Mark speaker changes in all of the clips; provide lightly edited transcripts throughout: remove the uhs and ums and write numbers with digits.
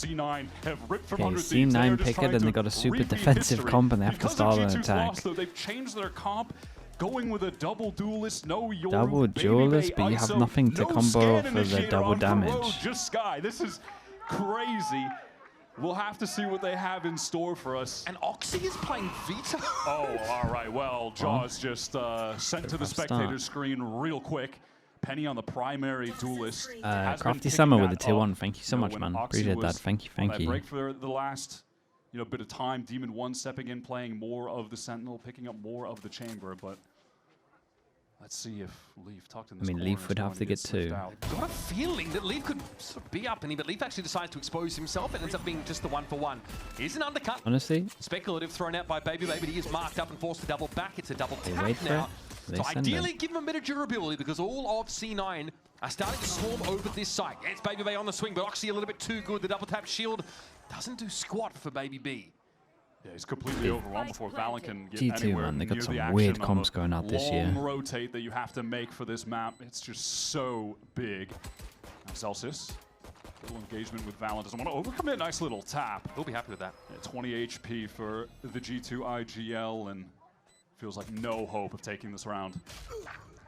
Speaker 1: C9 have ripped from
Speaker 2: Okay,
Speaker 1: under thieves.
Speaker 2: C9 pick it, and they got a super defensive comp, and they have to start an attack.
Speaker 1: Loss, though, they've changed their comp, going with a double duelist, no Yoru,
Speaker 2: Double duelist, but you have nothing to combo for the double damage.
Speaker 1: Corrode, just Sky. This is crazy. We'll have to see what they have in store for us.
Speaker 3: And Oxy is playing Vita.
Speaker 1: Oh, all right. Well, Jaws just sent to the spectator screen real quick. Penny on the primary duelist.
Speaker 2: Crafty Summer with the tier 1. Thank you so much, man. Appreciate that. Thank you, thank you.
Speaker 1: Break for the last bit of time. Demon 1 stepping in, playing more of the Sentinel, picking up more of the Chamber, but let's see if Leaf tucked in this corner.
Speaker 2: Leaf would have to get 2.
Speaker 3: Got a feeling that Leaf could sort of be up in him, but Leaf actually decides to expose himself. It ends up being just the 1-for-1. Here's an undercut.
Speaker 2: Honestly,
Speaker 3: Speculative thrown out by Baby, but he is marked up and forced to double back. It's a double tap now.
Speaker 2: They
Speaker 3: So ideally give him a bit of durability, because all of C9 are starting to swarm over this site. It's Baby Bay on the swing, but Oxy a little bit too good. The double tap shield doesn't do squat for Baby B.
Speaker 1: Yeah, he's completely overwhelmed before Valorant can get
Speaker 2: G2,
Speaker 1: anywhere
Speaker 2: man, they got
Speaker 1: near
Speaker 2: some
Speaker 1: the
Speaker 2: weird
Speaker 1: action
Speaker 2: comps
Speaker 1: of
Speaker 2: going out this year.
Speaker 1: Long rotate that you have to make for this map. It's just so big. Now Celsius, little engagement with Valorant. Doesn't want to overcommit. Nice little tap.
Speaker 3: He'll be happy with that.
Speaker 1: Yeah, 20 HP for the G2 IGL, and feels like no hope of taking this round.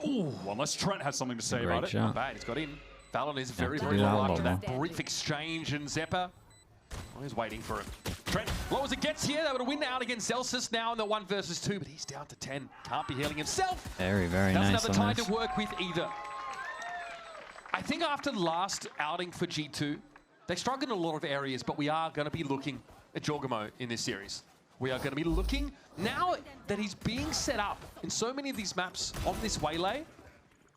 Speaker 1: Ooh, well, unless Trent has something to say about it.
Speaker 3: Not bad. He's got in. Valorant is very, very low after that brief exchange, and Zeppa, well, he's waiting for him. Trent, low as it gets here. They would win out against Celsius now in the 1 versus 2, but he's down to 10. Can't be healing himself.
Speaker 2: Very, very nice.
Speaker 3: Doesn't have the time to work with either. I think after the last outing for G2, they struggled in a lot of areas, but we are going to be looking at Jorgamo in this series. We are going to be looking, now that he's being set up in so many of these maps on this waylay,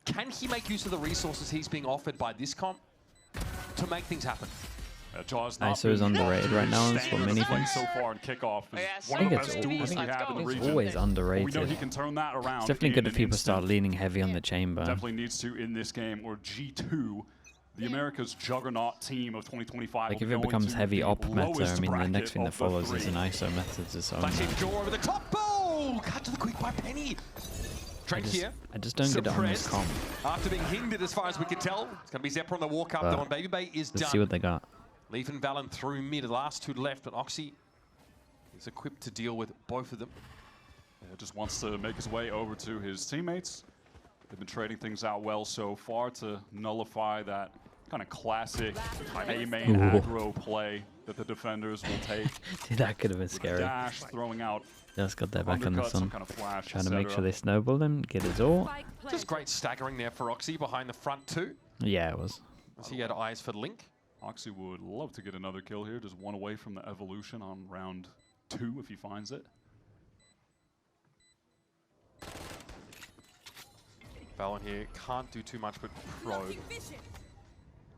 Speaker 3: can he make use of the resources he's being offered by this comp to make things happen?
Speaker 2: ISO is underrated right now. That's what many think.
Speaker 1: So far in Kickoff,
Speaker 2: I think it's always underrated.
Speaker 1: We know he can turn that around.
Speaker 2: It's definitely good if people start leaning heavy on the chamber.
Speaker 1: Definitely needs to in this game, or G2, the America's juggernaut team of 2025.
Speaker 2: Like if it becomes heavy op meta, I mean the next thing that follows is an ISO method to its own.
Speaker 3: Jaw over the top. Oh, cut to the quick by Penny. Drake here.
Speaker 2: I just don't get it on this comp.
Speaker 3: After being hindered as far as we can tell. It's going to be Zephyr on the walk up though, and Baby Bay is done.
Speaker 2: Let's see what they got.
Speaker 3: Leaf and Valen through mid, the last 2 left, but Oxy is equipped to deal with both of them.
Speaker 1: Yeah, just wants to make his way over to his teammates. They've been trading things out well so far to nullify that kind of classic A-main aggro play that the defenders will take.
Speaker 2: Dude, that could have been scary.
Speaker 1: Dash, throwing out.
Speaker 2: Just got their back on the sun.
Speaker 1: Kind of flash,
Speaker 2: trying to make sure they snowball him, get his ult.
Speaker 3: Just great staggering there for Oxy behind the front 2.
Speaker 2: Yeah, it was.
Speaker 3: As he had eyes for Link.
Speaker 1: Oxy would love to get another kill here, just one away from the evolution on round 2 if he finds it.
Speaker 3: Valen here can't do too much but probe.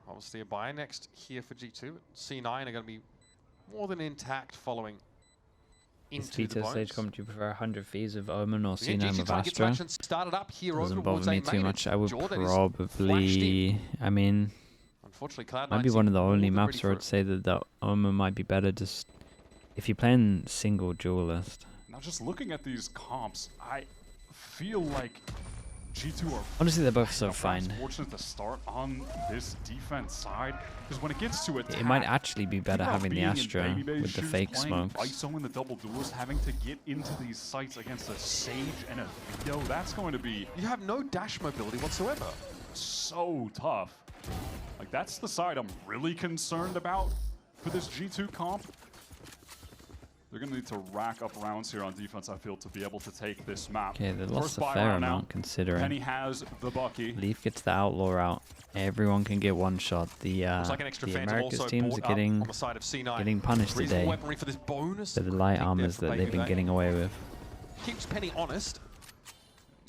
Speaker 3: Obviously a buy next here for G2. C9 are going to be more than intact following into the
Speaker 2: stage comp, do you prefer 100 fees of Omen or
Speaker 3: yeah,
Speaker 2: C9 with Astra?
Speaker 3: Started up here
Speaker 2: doesn't bother me too much. I would probably, I mean,
Speaker 3: unfortunately, Cloud9
Speaker 2: might be one of the only maps where I'd say that the Omen might be better just if you're playing single duelist.
Speaker 1: Now just looking at these comps, I feel like G2 are
Speaker 2: honestly they're both so fine.
Speaker 1: Fortunate to start on this defense side, because when it gets to attack,
Speaker 2: it might actually be better having the Astra with the fake smokes.
Speaker 1: ISO in the double duelist, having to get into these sites against a Sage and a Vito, that's going to be...
Speaker 3: You have no dash mobility whatsoever.
Speaker 1: So tough. Like, that's the side I'm really concerned about for this G2 comp. They're going to need to rack up rounds here on defense, I feel, to be able to take this map.
Speaker 2: Okay, they lost a fair amount considering.
Speaker 1: Penny has the Bucky.
Speaker 2: Leaf gets the Outlaw out. Everyone can get one shot. The America's teams are getting punished today for the light armors that they've been getting away with.
Speaker 3: Keeps Penny honest.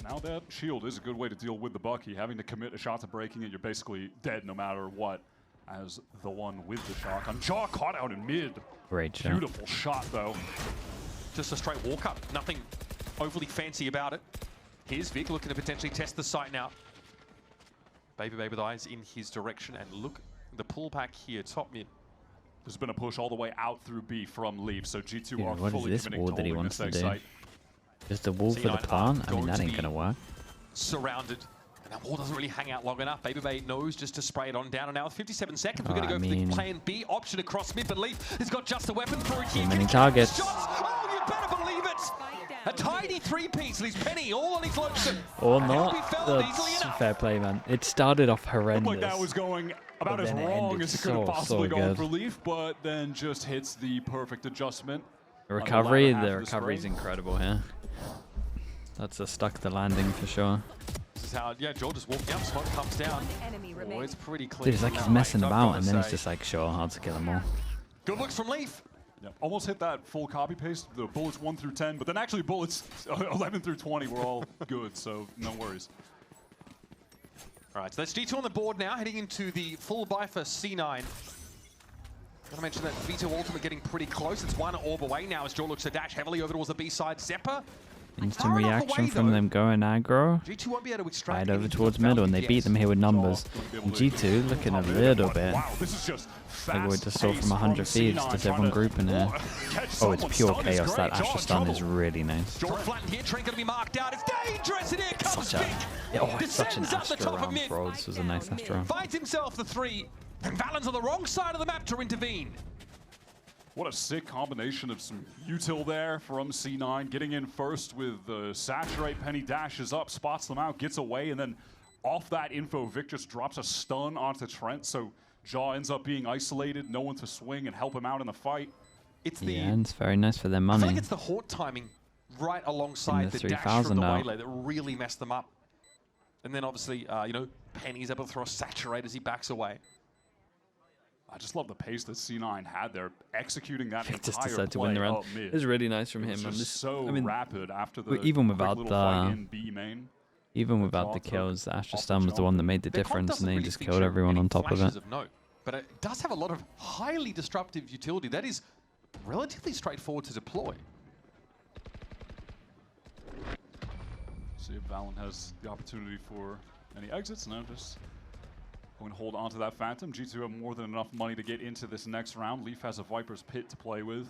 Speaker 1: Now that shield is a good way to deal with the Bucky. Having to commit a shot to breaking it, you're basically dead no matter what. As the one with the shotgun. Jaw caught out in mid.
Speaker 2: Great shot.
Speaker 1: Beautiful shot, though.
Speaker 3: Just a straight walk up. Nothing overly fancy about it. Here's Vic looking to potentially test the site now. Baby with eyes in his direction. And look, the pullback here, top mid.
Speaker 1: There's been a push all the way out through B from Leaf. So G2
Speaker 2: Dude,
Speaker 1: are
Speaker 2: what
Speaker 1: fully
Speaker 2: is this
Speaker 1: committing
Speaker 2: wall
Speaker 1: to
Speaker 2: that he
Speaker 1: holding
Speaker 2: wants
Speaker 1: this
Speaker 2: to do?
Speaker 1: site.
Speaker 2: Just the wall for the plant? I mean, that ain't going to work.
Speaker 3: Surrounded. That wall doesn't really hang out long enough. Babybay knows just to spray it on down. And now with 57 seconds, we're going to go for the plan B option across mid. But Leaf has got just a weapon for it.
Speaker 2: Too many targets.
Speaker 3: Oh, you better believe it. A tiny three-piece leaves Penny all on his lonesome.
Speaker 2: Or not. That's fair play, man. It started off horrendous.
Speaker 1: Looked like that was going about as wrong as it could have possibly gone for Leaf, but then just hits the perfect adjustment.
Speaker 2: The recovery's incredible here. That's a stuck the landing for sure.
Speaker 3: This is how, yeah, George is walking up, smoke comes down. Oh, it's pretty clean.
Speaker 2: It's like he's messing about, and then he's just like, sure, hard to kill them all.
Speaker 3: Good looks from Leaf.
Speaker 1: Yep. Almost hit that full copy paste, the bullets 1 through 10, but then actually bullets 11 through 20 were all good, so no worries.
Speaker 3: All right, so that's G2 on the board now, heading into the full buy for C9. Gotta mention that V2 Ultimate getting pretty close. It's one orb away now as Jaw looks to dash heavily over towards the B side. Zeppa.
Speaker 2: Instant reaction from them going aggro.
Speaker 3: G2 won't be able to extract
Speaker 2: right over towards middle, and they beat them here with numbers. And G2 looking a little bit like we just saw from 100 Thieves. Does everyone group in here? Oh, it's pure chaos. That Astra stun is really nice. It's such an Astra round, bro. This was a nice Astra round.
Speaker 3: Finds himself the 3, and Valen's on the wrong side of the map to intervene.
Speaker 1: What a sick combination of some util there from C9. Getting in first with Saturate. Penny dashes up, spots them out, gets away, and then off that info, Vic just drops a stun onto Trent, so Jaw ends up being isolated, no one to swing and help him out in the fight.
Speaker 2: And it's very nice for their money.
Speaker 3: I feel like it's the Hort timing right alongside the dash from the waylay that really messed them up. And then obviously, you know, Penny's able to throw a Saturate as he backs away.
Speaker 1: I just love the pace that C9 had there, executing that entire
Speaker 2: just decided to
Speaker 1: play
Speaker 2: win the round.
Speaker 1: up mid.
Speaker 2: It was really nice from him.
Speaker 1: Just so rapid after the
Speaker 2: even without
Speaker 1: in B main.
Speaker 2: Even without the kills, the Astra stun was the one that made the difference, and they just killed everyone on top of it.
Speaker 3: But it does have a lot of highly disruptive utility that is relatively straightforward to deploy.
Speaker 1: See if Valen has the opportunity for any exits. No, just going to hold on to that Phantom. G2 have more than enough money to get into this next round. Leaf has a Viper's Pit to play with.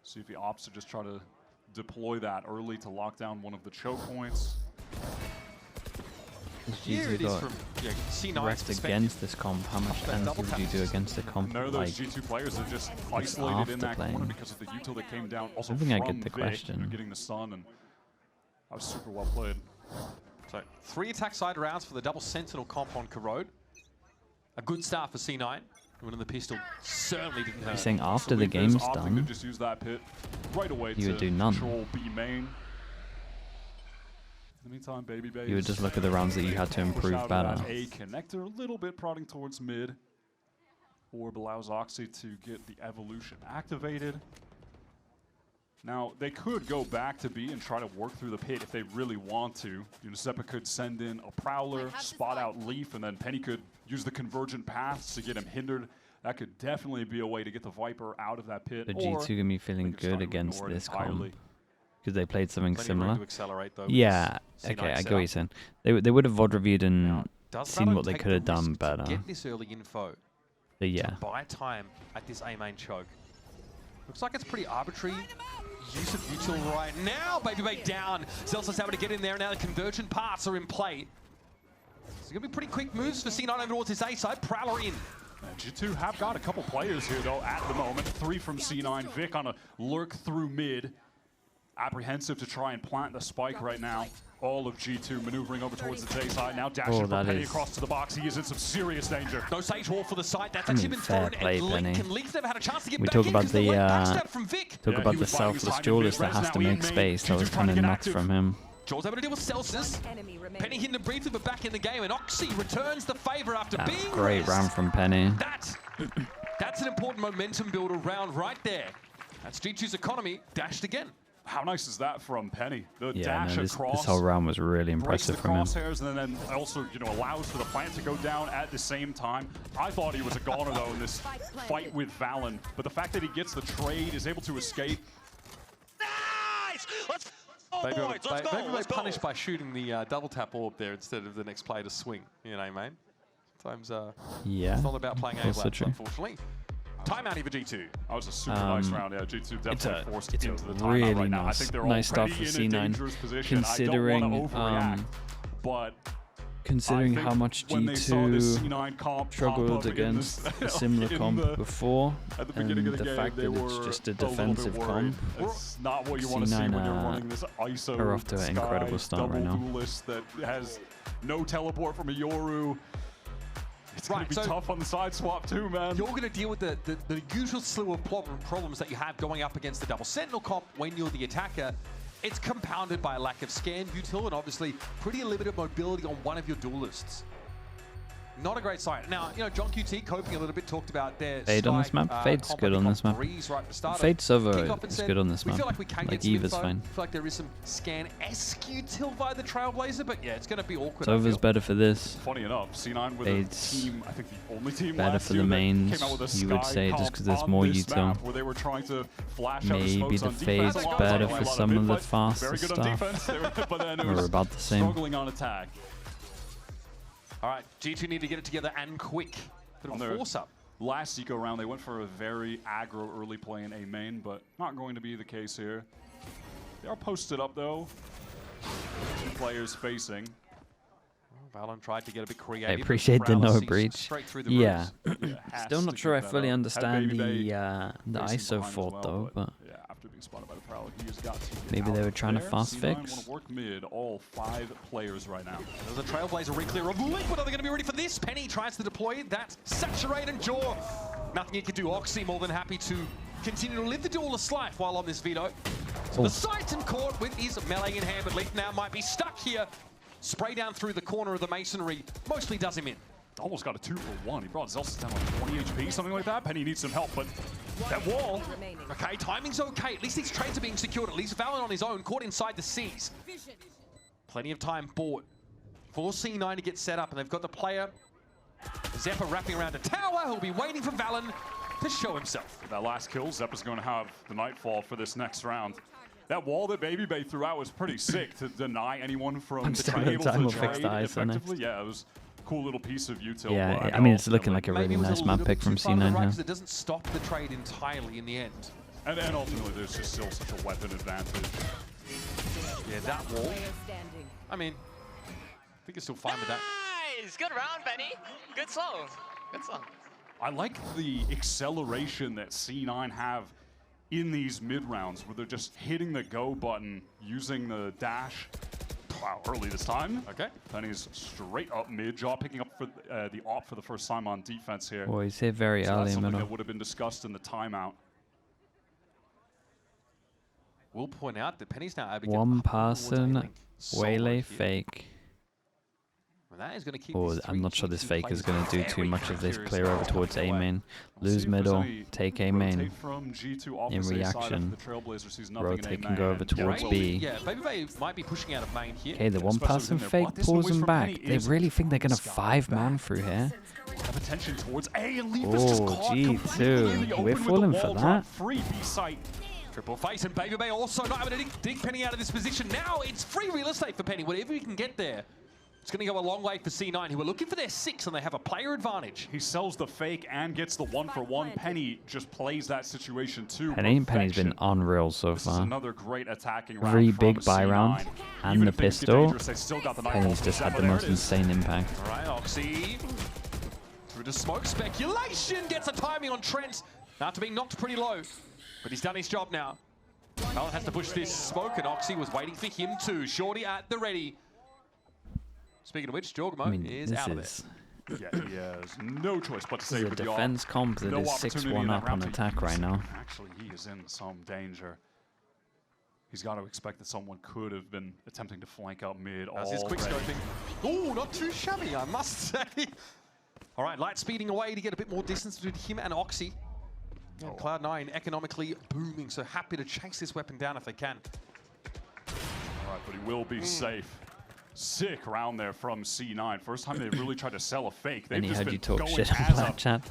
Speaker 1: See if he opts to just try to deploy that early to lock down one of the choke points.
Speaker 3: Here it is from C9
Speaker 2: against this comp. How much damage would you do against the comp?
Speaker 1: No, those G2 players are just isolated in that corner because of the util that came down. Also,
Speaker 2: I think I get the question.
Speaker 1: Vic, getting the stun, and that was super well played.
Speaker 3: So 3 attack side rounds for the double Sentinel comp on Corrode. A good start for C9. Winning the pistol certainly didn't hurt.
Speaker 2: You're saying after the game's done,
Speaker 1: just use that pit right away
Speaker 2: you would do none.
Speaker 1: Control B main. In the meantime, Babybay.
Speaker 2: You would just look at the rounds that you had to improve better.
Speaker 1: A connector, a little bit prodding towards mid. Orb allows Oxy to get the evolution activated. Now, they could go back to B and try to work through the pit if they really want to. You know, Zeppa could send in a Prowler, spot out Leaf, and then Penny could use the convergent paths to get him hindered. That could definitely be a way to get the Viper out of that pit.
Speaker 2: The G2 gonna be feeling good against this comp because they played something similar. Yeah, okay, I get what you're saying. They would have VOD reviewed and seen what they could have done better.
Speaker 3: Get this early info.
Speaker 2: But yeah.
Speaker 3: To buy time at this A main choke. Looks like it's pretty arbitrary use of util right now. Babybay down. Zelsa's able to get in there. Now the convergent paths are in play. It's going to be pretty quick moves for C9 over towards his A side. Prowler in.
Speaker 1: G2 have got a couple players here, though, at the moment. 3 from C9. Vic on a lurk through mid. Apprehensive to try and plant the spike right now. All of G2 maneuvering over towards the J side. Now dashing from Penny across to the box. He is in some serious danger.
Speaker 3: No Sage Wall for the site. That's actually been thrown at Link, and Link's never had a chance to get back
Speaker 2: talk
Speaker 3: in
Speaker 2: about the
Speaker 3: talk
Speaker 2: about the selfless duelist that has to make space. That was kind of nuts from him.
Speaker 3: Jaw's able to deal with Celsius. Penny hitting him briefly, but back in the game, and Oxy returns the favor after being
Speaker 2: great round from Penny.
Speaker 3: That's an important momentum builder round right there. That's G2's economy dashed again.
Speaker 1: How nice is that from Penny? The dash across.
Speaker 2: This whole round was really impressive from him.
Speaker 1: And then also, you know, allows for the plant to go down at the same time. I thought he was a goner though in this fight with Valen, but the fact that he gets the trade, is able to escape.
Speaker 3: Nice! Babybay punished by shooting the double tap orb there instead of the next player to swing. You know, mate. Sometimes it's not about playing A-laps, unfortunately. Timeout here for G2.
Speaker 1: That was a super nice round. Yeah, G2 definitely forced into the timeout
Speaker 2: really
Speaker 1: right now. I think they're
Speaker 2: nice
Speaker 1: already
Speaker 2: stuff for
Speaker 1: in a
Speaker 2: C9.
Speaker 1: dangerous position.
Speaker 2: Considering,
Speaker 1: I don't want to overreact, but
Speaker 2: considering how much G2 struggled against a similar comp before, and the fact that it's just a defensive comp,
Speaker 1: it's not what you want to see when you're running this ISO
Speaker 2: are off to an incredible start right now.
Speaker 1: Duelist that has no teleport from a Yoru. It's going to be tough on the side swap too, man.
Speaker 3: You're going to deal with the usual slew of problems that you have going up against the double sentinel comp when you're the attacker. It's compounded by a lack of scan util and obviously pretty limited mobility on one of your duelists. Not a great sight. Now, you know, John QT coping a little bit, talked about their
Speaker 2: Fade on this map. Fade's good on this map. Fade Sova is good on this map.
Speaker 3: Feel like we can get
Speaker 2: Eva's fine.
Speaker 3: I feel like there is some scan-esque util via the Trailblazer, but yeah, it's going to be awkward.
Speaker 2: Sova's better for this.
Speaker 1: Funny enough, C9 with
Speaker 2: Fade's
Speaker 1: a team, I think the only team
Speaker 2: better for the mains, you would say, just because there's more util.
Speaker 1: Where they were trying to flash
Speaker 2: Maybe the Fade's better for some of the faster stuff. Or about the same.
Speaker 1: Struggling on attack.
Speaker 3: All right, G2 need to get it together and quick. Bit of a force up.
Speaker 1: Last eco round, they went for a very aggro early play in A main, but not going to be the case here. They are posted up though. 2 players facing.
Speaker 3: Valorant tried to get a bit creative.
Speaker 2: I appreciate the no breach.
Speaker 3: Yeah.
Speaker 2: Still not sure I fully understand the ISO fault though, but
Speaker 1: after being spotted by the Prowler, he has got to
Speaker 2: maybe they were trying to fast fix.
Speaker 1: Want to work mid, all 5 players right now.
Speaker 3: There's a Trailblazer re-clear of Liquid. Are they going to be ready for this? Penny tries to deploy that saturate and jaw. Nothing he could do. Oxy more than happy to continue to live the duelist life while on this veto. So the sight and caught with his melee in hand, but Leaf now might be stuck here. Spray down through the corner of the masonry. Mostly does him in.
Speaker 1: Almost got a 2-for-1. He brought Zelsis down like 20 HP, something like that. Penny needs some help, but that wall.
Speaker 3: Okay, timing's okay. At least these trades are being secured. At least Valorant on his own, caught inside the C's. Plenty of time bought for C9 to get set up, and they've got the player, Zephyr, wrapping around a tower. Who'll be waiting for Valen to show himself.
Speaker 1: With that last kill, Zephyr's going to have the Nightfall for this next round. That wall that Baby Bay threw out was pretty sick to deny anyone from being able to trade effectively. Yeah, it was a cool little piece of util.
Speaker 2: Yeah, I mean, it's looking like a really nice map pick from C9 here.
Speaker 3: It doesn't stop the trade entirely in the end.
Speaker 1: And ultimately, there's just still such a weapon advantage.
Speaker 3: Yeah, that wall. I mean, I think it's still fine with that.
Speaker 4: Nice! Good round, Benny. Good slow. Good slow.
Speaker 1: I like the acceleration that C9 have in these mid rounds where they're just hitting the go button using the dash. Wow, early this time.
Speaker 3: Okay.
Speaker 1: Penny's straight up mid, Jaw picking up for the op for the first time on defense here.
Speaker 2: Boy, he's hit very early in middle.
Speaker 1: That would have been discussed in the timeout.
Speaker 3: We'll point out that Penny's now able to get
Speaker 2: one person, waylay fake.
Speaker 3: That is going to keep
Speaker 2: I'm not sure this fake is going to do too much of this. Clear over towards A main, lose middle, take A main. In reaction, rotate can go over towards B.
Speaker 3: Yeah, Baby Bay might be pushing out of main here.
Speaker 2: Okay, the one person fake pulls them back. They really think they're going to 5-man through here. Oh, G2. We're falling for that.
Speaker 3: Triple face, and Baby Bay also not able to dig Penny out of this position. Now it's free real estate for Penny. Whatever he can get there. It's going to go a long way for C9, who are looking for their 6, and they have a player advantage.
Speaker 1: He sells the fake and gets the 1-for-1. Penny just plays that situation too.
Speaker 2: Penny's been unreal so
Speaker 1: far.
Speaker 2: far.
Speaker 1: Another great attacking round.
Speaker 2: Very big buy round, and
Speaker 1: even
Speaker 2: the pistol.
Speaker 1: Penny's
Speaker 2: just had the most insane impact.
Speaker 3: All right, Oxy through the smoke. Speculation gets a timing on Trent after being knocked pretty low, but he's done his job now. Alan has to push this smoke, and Oxy was waiting for him too. Shorty at the ready. Speaking of which, Jorgamo is out of it.
Speaker 1: Yeah, he has no choice but to save
Speaker 2: the defense comp that is 6-1 up on attack right now.
Speaker 1: Actually, he is in some danger. He's got to expect that someone could have been attempting to flank out mid.
Speaker 3: That's his quick scoping. Oh, not too shabby, I must say. All right, light speeding away to get a bit more distance between him and Oxy. Yeah, Cloud9 economically booming, so happy to chase this weapon down if they can.
Speaker 1: All right, but he will be safe. Sick round there from C9. First time they really tried to sell a fake. They've just
Speaker 2: heard
Speaker 1: been
Speaker 2: you talk
Speaker 1: going
Speaker 2: shit on Black Chat.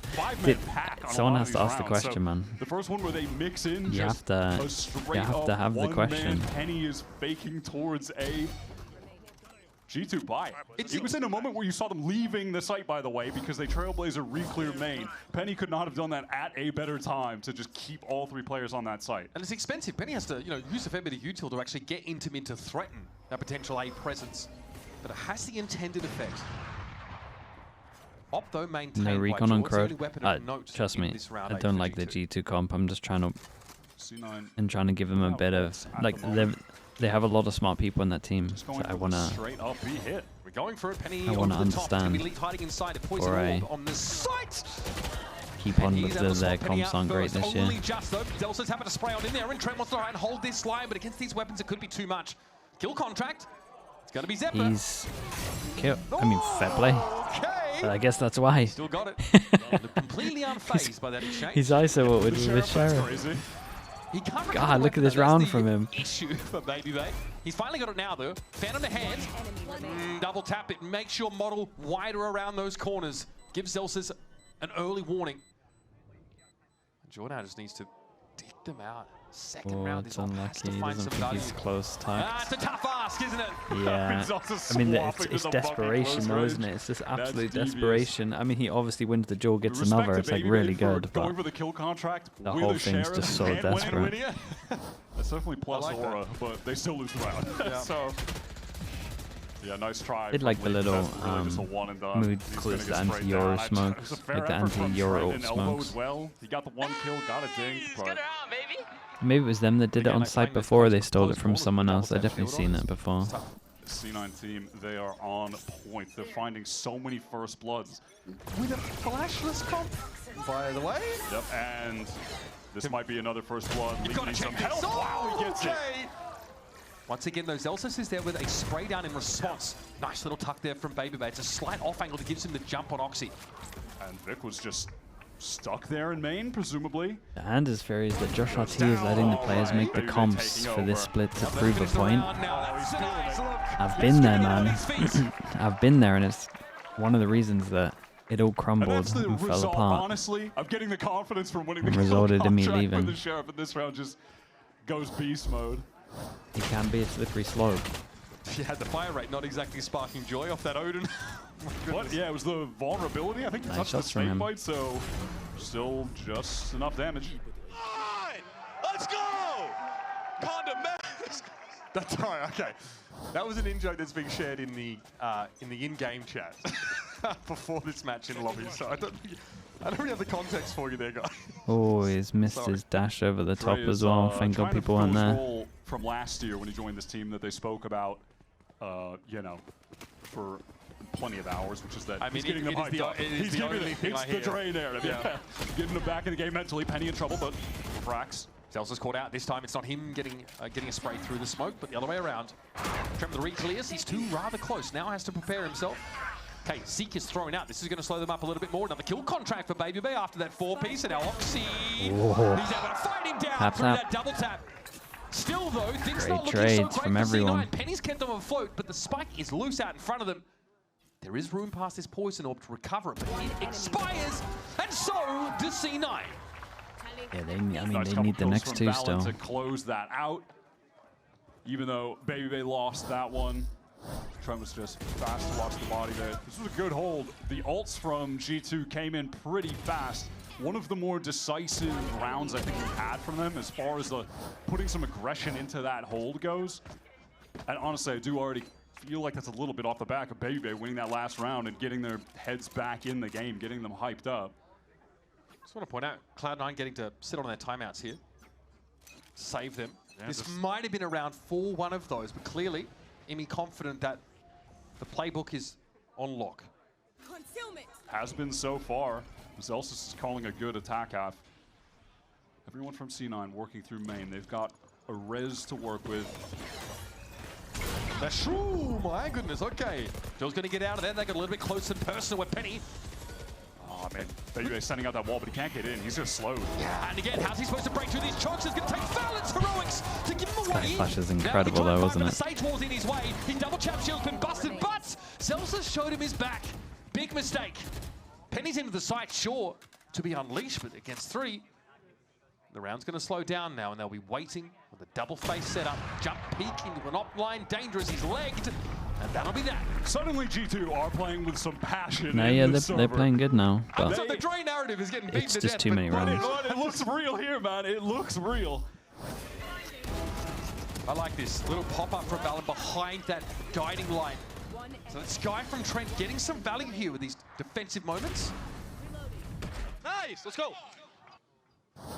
Speaker 2: Someone has to ask the question, man.
Speaker 1: The first one where they mix in
Speaker 2: you have to have the question.
Speaker 1: Penny is faking towards A. G2 buy it. It was in a moment where you saw them leaving the site, by the way, because they Trailblazer re-clear main. Penny could not have done that at a better time to just keep all 3 players on that site.
Speaker 3: And it's expensive. Penny has to, use a fair bit of util to actually get into mid to threaten that potential A presence. but it has the intended effect. Op, though, maintained
Speaker 2: No
Speaker 3: by
Speaker 2: recon on
Speaker 3: Jordan. It's the only
Speaker 2: Corrode.
Speaker 3: weapon of note
Speaker 2: Trust
Speaker 3: in
Speaker 2: me,
Speaker 3: this round
Speaker 2: I
Speaker 3: eight
Speaker 2: don't
Speaker 3: for
Speaker 2: like the
Speaker 3: G2.
Speaker 2: G2 comp. I'm just trying to
Speaker 1: C9
Speaker 2: give them a bit of like they have a lot of smart people in that team.
Speaker 1: just
Speaker 2: So
Speaker 1: going
Speaker 2: I
Speaker 1: for
Speaker 2: wanna.
Speaker 1: the straight up B hit.
Speaker 3: We're going for it. Penny
Speaker 2: I
Speaker 3: over
Speaker 2: wanna
Speaker 3: the top. It's gonna be
Speaker 2: understand
Speaker 3: Leaf hiding inside a poison
Speaker 2: or I
Speaker 3: orb on the site.
Speaker 2: keep on
Speaker 3: Penny's
Speaker 2: with
Speaker 3: able to
Speaker 2: their
Speaker 3: swap Penny
Speaker 2: comps
Speaker 3: out
Speaker 2: aren't great
Speaker 3: first.
Speaker 2: this year.
Speaker 3: Only just though. Delsa's having to spray on in there, and Trent wants to try and hold this line, but against these weapons, it could be too much. Kill contract. It's gonna be Zephyr.
Speaker 2: He's I mean, fair play.
Speaker 3: Okay.
Speaker 2: But I guess that's why.
Speaker 3: Still got it. Completely unfazed by that exchange.
Speaker 2: He's ISO what with the
Speaker 1: That's
Speaker 2: Sheriff.
Speaker 1: crazy.
Speaker 3: He can't recover
Speaker 2: God,
Speaker 3: the
Speaker 2: look at
Speaker 3: weapon,
Speaker 2: this
Speaker 3: though.
Speaker 2: round
Speaker 3: That's
Speaker 2: from
Speaker 3: the
Speaker 2: him.
Speaker 3: Issue for Baby Bay. He's finally got it now, though. Phantom to hand. Double tap it. Makes your model wider around those corners. Gives Zelsis an early warning. Jordan just needs to dig them out. Second
Speaker 2: Oh,
Speaker 3: round,
Speaker 2: it's
Speaker 3: this one has
Speaker 2: unlucky.
Speaker 3: to
Speaker 2: He
Speaker 3: find
Speaker 2: doesn't
Speaker 3: some
Speaker 2: think
Speaker 3: value.
Speaker 2: he's close
Speaker 3: It's
Speaker 2: tucked.
Speaker 3: a tough ask, isn't it?
Speaker 2: Yeah,
Speaker 1: He's also
Speaker 2: I mean,
Speaker 1: swapping
Speaker 2: it's
Speaker 1: to the bucket
Speaker 2: desperation
Speaker 1: close
Speaker 2: though,
Speaker 1: range.
Speaker 2: isn't it? It's just absolute
Speaker 1: devious.
Speaker 2: desperation. I mean, he obviously wins the duel, gets
Speaker 1: Respect
Speaker 2: another.
Speaker 1: to
Speaker 2: It's like
Speaker 1: Baby
Speaker 2: really
Speaker 1: Bay for
Speaker 2: good,
Speaker 1: going
Speaker 2: but
Speaker 1: for the kill contract
Speaker 2: the
Speaker 1: with
Speaker 2: whole
Speaker 1: a
Speaker 2: thing's
Speaker 1: Sheriff
Speaker 2: just so
Speaker 1: and winning
Speaker 2: desperate.
Speaker 1: Lydia. That's definitely plus
Speaker 3: like
Speaker 1: aura, but they still lose the round.
Speaker 3: Yeah.
Speaker 1: So, yeah, nice try.
Speaker 2: Did
Speaker 1: from
Speaker 2: like the
Speaker 1: Leaf.
Speaker 2: little
Speaker 1: That's really just a one and done.
Speaker 2: mood
Speaker 1: He's
Speaker 2: clues,
Speaker 1: gonna
Speaker 2: the
Speaker 1: get sprayed
Speaker 2: anti-Euro
Speaker 1: down.
Speaker 2: smokes,
Speaker 1: It was a fair
Speaker 2: like the
Speaker 1: effort from
Speaker 2: anti-Euro
Speaker 1: Trent and Elbow
Speaker 2: smokes.
Speaker 1: as well. He got the one kill, got a dink,
Speaker 4: Good
Speaker 1: but
Speaker 4: round, baby.
Speaker 2: maybe it was them that did it
Speaker 3: Again,
Speaker 2: on
Speaker 3: like
Speaker 2: site
Speaker 3: playing this
Speaker 2: before, or
Speaker 3: close-
Speaker 2: they stole it
Speaker 3: close
Speaker 2: from
Speaker 3: quarters,
Speaker 2: someone
Speaker 3: double
Speaker 2: else. I've
Speaker 3: tap
Speaker 2: definitely
Speaker 3: shield
Speaker 2: seen
Speaker 3: on
Speaker 2: that
Speaker 3: us.
Speaker 2: before.
Speaker 3: Tough.
Speaker 1: the C9 team, they are on point. They're finding so many first bloods.
Speaker 3: With a flashless comp, by the way.
Speaker 1: Yep, and this might be another first blood.
Speaker 3: You've
Speaker 1: Leaf
Speaker 3: got to
Speaker 1: needs some
Speaker 3: check
Speaker 1: help.
Speaker 3: this.
Speaker 1: Wow, he gets it.
Speaker 3: Okay. Once again, though, Zelsis is there with a spray down in response. Nice little tuck there from Baby Bay. It's a slight off angle that gives him the jump on Oxy.
Speaker 1: And Vic was just stuck there in main, presumably.
Speaker 2: The hand is fair is that Josh RT is letting the players make the
Speaker 1: Baby Bay
Speaker 2: comps
Speaker 1: taking
Speaker 2: for this
Speaker 1: over.
Speaker 2: split to
Speaker 3: Now,
Speaker 2: prove a
Speaker 3: finish the
Speaker 2: point.
Speaker 3: round now. That's a nice look.
Speaker 2: I've been there,
Speaker 3: Getting on
Speaker 2: man.
Speaker 3: his feet.
Speaker 2: I've been there, and it's one of the reasons that it all
Speaker 1: And
Speaker 2: crumbled
Speaker 1: that's the
Speaker 2: and fell
Speaker 1: result,
Speaker 2: apart.
Speaker 1: honestly, of getting the confidence from winning the
Speaker 2: And
Speaker 1: kill
Speaker 2: resulted in me
Speaker 1: contract
Speaker 2: leaving.
Speaker 1: for the Sheriff in this round just goes beast mode.
Speaker 2: It can be a slippery slope.
Speaker 3: Yeah, the fire rate not exactly sparking joy off that Odin.
Speaker 1: But yeah, it was the vulnerability. I think he
Speaker 2: Nice
Speaker 1: touched the
Speaker 2: shots from
Speaker 1: snake
Speaker 2: him.
Speaker 1: bite, so still just enough damage.
Speaker 5: Let's go! Condom
Speaker 3: That's right. Okay, that was an in-joke that's being shared in the in-game chat before this match in lobby. So I don't really have the context for you there, guys.
Speaker 2: Oh, he's missed
Speaker 3: Sorry.
Speaker 2: his dash over the top
Speaker 1: Trey
Speaker 2: as
Speaker 1: is,
Speaker 2: well. Thank God
Speaker 1: trying to
Speaker 2: people
Speaker 1: fulfill
Speaker 2: weren't
Speaker 1: his
Speaker 2: there.
Speaker 1: role from last year when he joined this team that they spoke about, you know, for plenty of hours, which is that
Speaker 3: I mean,
Speaker 1: he's getting them
Speaker 3: it is
Speaker 1: hyped
Speaker 3: the-
Speaker 1: up.
Speaker 3: it is
Speaker 1: He's
Speaker 3: the
Speaker 1: giving
Speaker 3: only
Speaker 1: it,
Speaker 3: thing
Speaker 1: it's
Speaker 3: I
Speaker 1: the
Speaker 3: hear.
Speaker 1: Dre narrative.
Speaker 3: Yeah.
Speaker 1: Getting them back in the game mentally. Penny in trouble, but Frax.
Speaker 3: Zelsa's caught out. This time it's not him getting a spray through the smoke, but the other way around. Trent with the re-clears. He's too rather close. Now has to prepare himself. Okay, Zeke is thrown out. This is going to slow them up a little bit more. Another kill contract for Baby Bay after that 4-piece. And now Oxy, he's able to fight him down
Speaker 2: Tap,
Speaker 3: through
Speaker 2: tap.
Speaker 3: that double tap. Still, though, things
Speaker 2: Great
Speaker 3: not looking so
Speaker 2: trades
Speaker 3: great
Speaker 2: from
Speaker 3: for
Speaker 2: everyone.
Speaker 3: C9. Penny's kept them afloat, but the spike is loose out in front of them. There is room past this poison orb to recover it, but it expires, and so does C9.
Speaker 2: Yeah, I mean,
Speaker 1: Nice
Speaker 2: they
Speaker 1: couple
Speaker 2: need the
Speaker 1: kills
Speaker 2: next
Speaker 1: from
Speaker 2: two
Speaker 1: Valen
Speaker 2: still.
Speaker 1: to close that out. Even though Baby Bay lost that one, Trent was just fast to watch the body there. This was a good hold. The ults from G2 came in pretty fast. One of the more decisive rounds I think we've had from them as far as the putting some aggression into that hold goes. And honestly, I do already feel like that's a little bit off the back of Baby Bay winning that last round and getting their heads back in the game, getting them hyped up.
Speaker 3: Just want to point out, Cloud9 getting to sit on their timeouts here. Save them.
Speaker 1: Yeah,
Speaker 3: this
Speaker 1: just-
Speaker 3: might have been around for one of those, but clearly, Emi confident that the playbook is on lock.
Speaker 6: Concealment.
Speaker 1: Has been so far. Zelsis is calling a good attack half. Everyone from C9 working through main. They've got a res to work with.
Speaker 3: That's true, my goodness, okay. Joe's going to get out of there. They got a little bit close and personal with Penny.
Speaker 1: Oh man, Baby Bay sending out that wall, but he can't get in. He's just slowed.
Speaker 3: Yeah, and again, how's he supposed to break through these chokes? It's going to take Valorant's heroics to give him away.
Speaker 2: Flash is
Speaker 3: Now,
Speaker 2: incredible
Speaker 3: he tried
Speaker 2: though,
Speaker 3: to
Speaker 2: wasn't
Speaker 3: find
Speaker 2: it?
Speaker 3: the Sage Wall's in his way. His double chap shield's been busted, but Zelsa showed him his back. Big mistake. Penny's into the site, sure, to be unleashed, but against 3. The round's going to slow down now, and they'll be waiting with a double face setup. Jump peek into an op line, dangerous, he's legged, and that'll be that.
Speaker 1: Suddenly G2 are playing with some passion.
Speaker 2: No,
Speaker 1: in
Speaker 2: yeah,
Speaker 1: this
Speaker 2: they're
Speaker 1: server.
Speaker 2: playing good now.
Speaker 3: And
Speaker 2: But
Speaker 3: so the Dre narrative is getting beaten
Speaker 2: it's
Speaker 3: to
Speaker 2: just
Speaker 3: death.
Speaker 2: too many
Speaker 3: but-
Speaker 2: rounds.
Speaker 1: But it looks real here, man. It looks real.
Speaker 3: I like this little pop-up from Valen behind that guiding line.
Speaker 6: One
Speaker 3: So Sky from Trent getting some value here with these defensive moments.
Speaker 5: Nice, let's go.